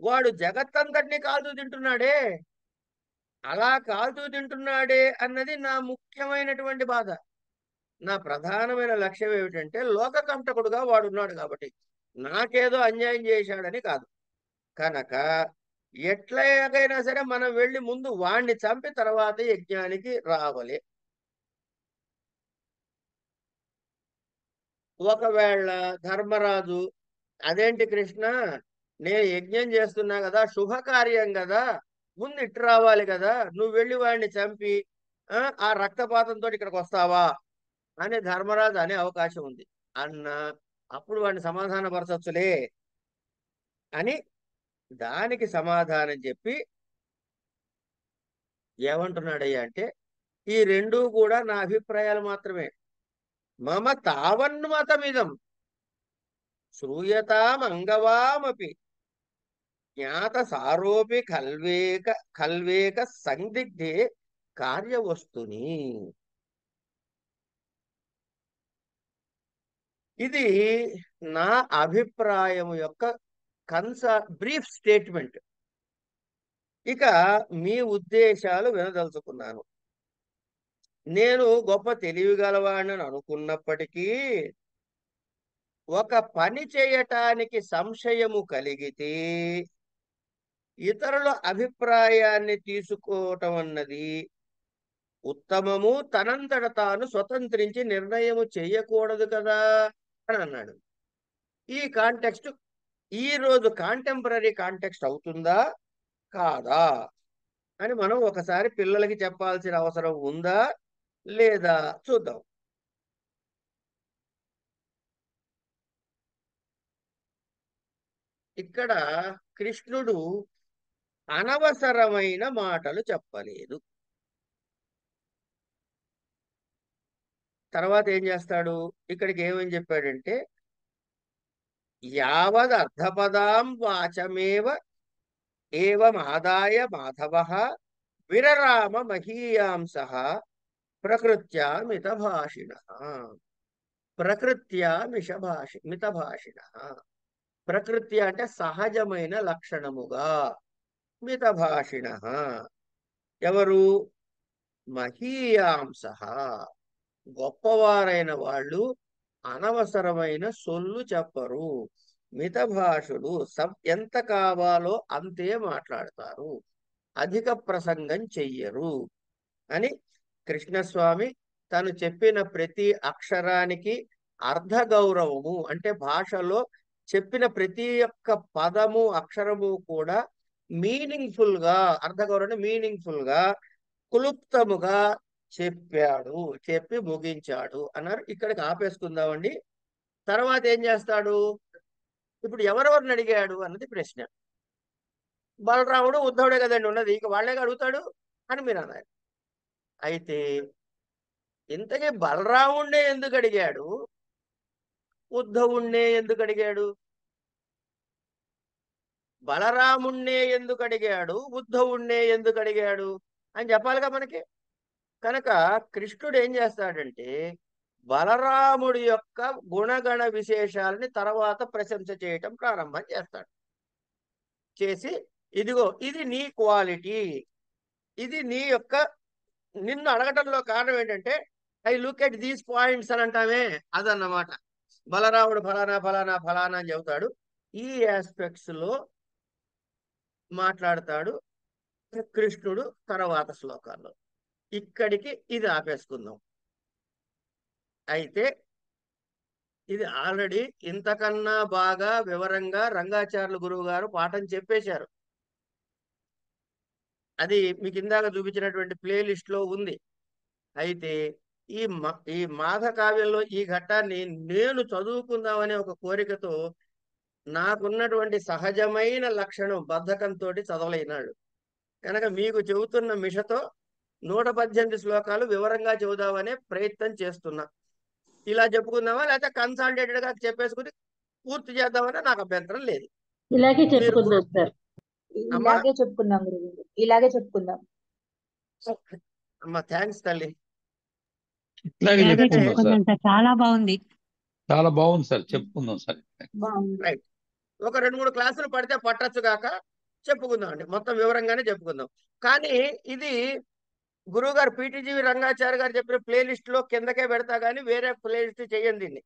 వాడు జగత్తంతటిని కాల్తూ తింటున్నాడే, అలా కాల్తూ తింటున్నాడే అన్నది నా ముఖ్యమైనటువంటి బాధ. నా ప్రధానమైన లక్ష్యం ఏమిటంటే లోక కంటకుడుగా వాడున్నాడు కాబట్టి నాకేదో అన్యాయం చేశాడని కాదు. కనుక ఎట్లాగైనా సరే మనం వెళ్ళి ముందు వాణ్ణి చంపి తర్వాత యజ్ఞానికి రావాలి. ఒకవేళ ధర్మరాజు అదేంటి కృష్ణ, నేను యజ్ఞం చేస్తున్నా కదా, శుభకార్యం కదా, ముందు ఇటు రావాలి కదా, నువ్వు వెళ్ళి వాడిని చంపి ఆ రక్తపాతంతో ఇక్కడికి వస్తావా అని ధర్మరాజు అనే అవకాశం ఉంది అన్న, అప్పుడు వాడిని సమాధానపరచచ్చులే అని దానికి సమాధానం చెప్పి ఏమంటున్నాడయ్యా అంటే ఈ 2 కూడా నా అభిప్రాయాలు మాత్రమే. మమ తావన్మతమిదం శ్రూయతామంగవామపి జ్ఞాత సారోపి కల్వేక సందిగ్ధే కార్యవస్తుని. ఇది నా అభిప్రాయం యొక్క బ్రీఫ్ స్టేట్మెంట్. ఇక మీ ఉద్దేశాలు వినదలుచుకున్నాను. నేను గొప్ప తెలివిగలవాడిని అనుకున్నప్పటికీ ఒక పని చేయటానికి సంశయము కలిగితే ఇతరుల అభిప్రాయాన్ని తీసుకోవటం అన్నది ఉత్తమము. తనంతట తాను స్వతంత్రించి నిర్ణయము చేయకూడదు కదా అని అన్నాడు. ఈ కాంటెక్స్ట్ ఈ రోజు కాంటెంపరీ కాంటెక్స్ట్ అవుతుందా కాదా అని మనం ఒకసారి పిల్లలకి చెప్పాల్సిన అవసరం ఉందా లేదా చూద్దాం. ఇక్కడ కృష్ణుడు అనవసరమైన మాటలు చెప్పలేదు. తర్వాత ఏం చేస్తాడు? ఇక్కడికి ఏమని చెప్పాడంటే యావద్ అర్ధపదాం వాచమేవ ఏవమాదాయ మాధవః విరరామ మహీయాంసః ప్రకృత్యా మితభాషిణః. ప్రకృత్యా మితభాషిణః. ప్రకృతి అంటే సహజమైన లక్షణముగా. మితభాషిణః ఎవరు? మహీయాంసః గొప్పవారైన వాళ్ళు అనవసరమైన సొల్లు చెప్పరు. మితభాషుడు ఎంత కావాలో అంతే మాట్లాడతారు, అధిక ప్రసంగం చెయ్యరు అని కృష్ణస్వామి తను చెప్పిన ప్రతి అక్షరానికి అర్ధ గౌరవము అంటే భాషలో చెప్పిన ప్రతి ఒక్క పదము అక్షరము కూడా మీనింగ్ఫుల్ గా, అర్ధ గౌరవం మీనింగ్ఫుల్ గా క్లుప్తముగా చెప్పాడు, చెప్పి ముగించాడు అన్నారు. ఇక్కడికి ఆపేసుకుందామండి. తర్వాత ఏం చేస్తాడు? ఇప్పుడు ఎవరెవరిని అడిగాడు అన్నది ప్రశ్న. బలరాముడు ఉద్ధవుడే కదండి ఉన్నది, ఇక వాళ్ళే అడుగుతాడు అని మీరు అన్నారు. అయితే ఇంతకీ బలరాముణ్ణే ఎందుకు అడిగాడు, ఉద్ధవుణ్ణే ఎందుకు అడిగాడు? బలరాముణ్ణే ఎందుకు అడిగాడు, ఉద్ధవుణ్ణే ఎందుకు అడిగాడు అని చెప్పాలిగా మనకి. కనుక కృష్ణుడు ఏం చేస్తాడంటే బలరాముడి యొక్క గుణగణ విశేషాలని తర్వాత ప్రశంస చేయటం ప్రారంభం చేస్తాడు. చేసి ఇదిగో ఇది నీ క్వాలిటీ, ఇది నీ యొక్క, నిన్ను అడగటంలో కారణం ఏంటంటే I look at these points అని అంటామే అదన్నమాట. బలరాముడు ఫలానా ఫలానా ఫలానా అని చెబుతాడు. ఈ ఆస్పెక్ట్స్ లో మాట్లాడతాడు కృష్ణుడు తర్వాత శ్లోకాల్లో. ఇక్కడికి ఇది ఆపేసుకుందాం. అయితే ఇది ఆల్రెడీ ఇంతకన్నా బాగా వివరంగా రంగాచార్యుల గురువు గారు పాఠం చెప్పేశారు. అది మీకు ఇందాక చూపించినటువంటి ప్లేలిస్ట్ లో ఉంది. అయితే ఈ మాఘ కావ్యంలో ఈ ఘట్టాన్ని నేను చదువుకుందామనే ఒక కోరికతో నాకున్నటువంటి సహజమైన లక్షణం బద్ధకంతో చదవలేనాడు. కనుక మీకు చెబుతున్న మిషతో 118 శ్లోకాలు వివరంగా చెబుదామనే ప్రయత్నం చేస్తున్నా. ఇలా చెప్పుకుందామా లేకపోతే కన్సాలిడేటెడ్ గా చెప్పేసుకుని పూర్తి చేద్దామని నాకు అభ్యంతరం లేదు. ఇలాగే చెప్పుకుందాం సార్. అమ్మా ఇలాగే చెప్పుకుందాం గురువు, ఇలాగే చెప్పుకుందాం. అమ్మా థ్యాంక్స్ తల్లి. ఇట్లాగే ఇలాగే ఎందుకంటే చెప్పుకుందాం సార్. చెప్పుకుందాం సార్, చాలా బాగుంది. చాలా బాగుంది సార్, చెప్పుకుందాం సార్. బాగుంది. రైట్, ఒక 2-3 క్లాసులు పడితే పట్టచ్చు కాక చెప్పుకుందాం అండి, మొత్తం వివరంగానే చెప్పుకుందాం. కానీ ఇది గురువుగారు పిటిజీవి రంగాచార్య గారు చెప్పిన ప్లేలిస్ట్ లో కిందకే పెడతా కానీ వేరే ప్లేలిస్ట్ చేయండి దీన్ని.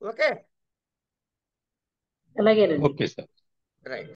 ఓకే అలాగేనండి. Okay sir. రైట్.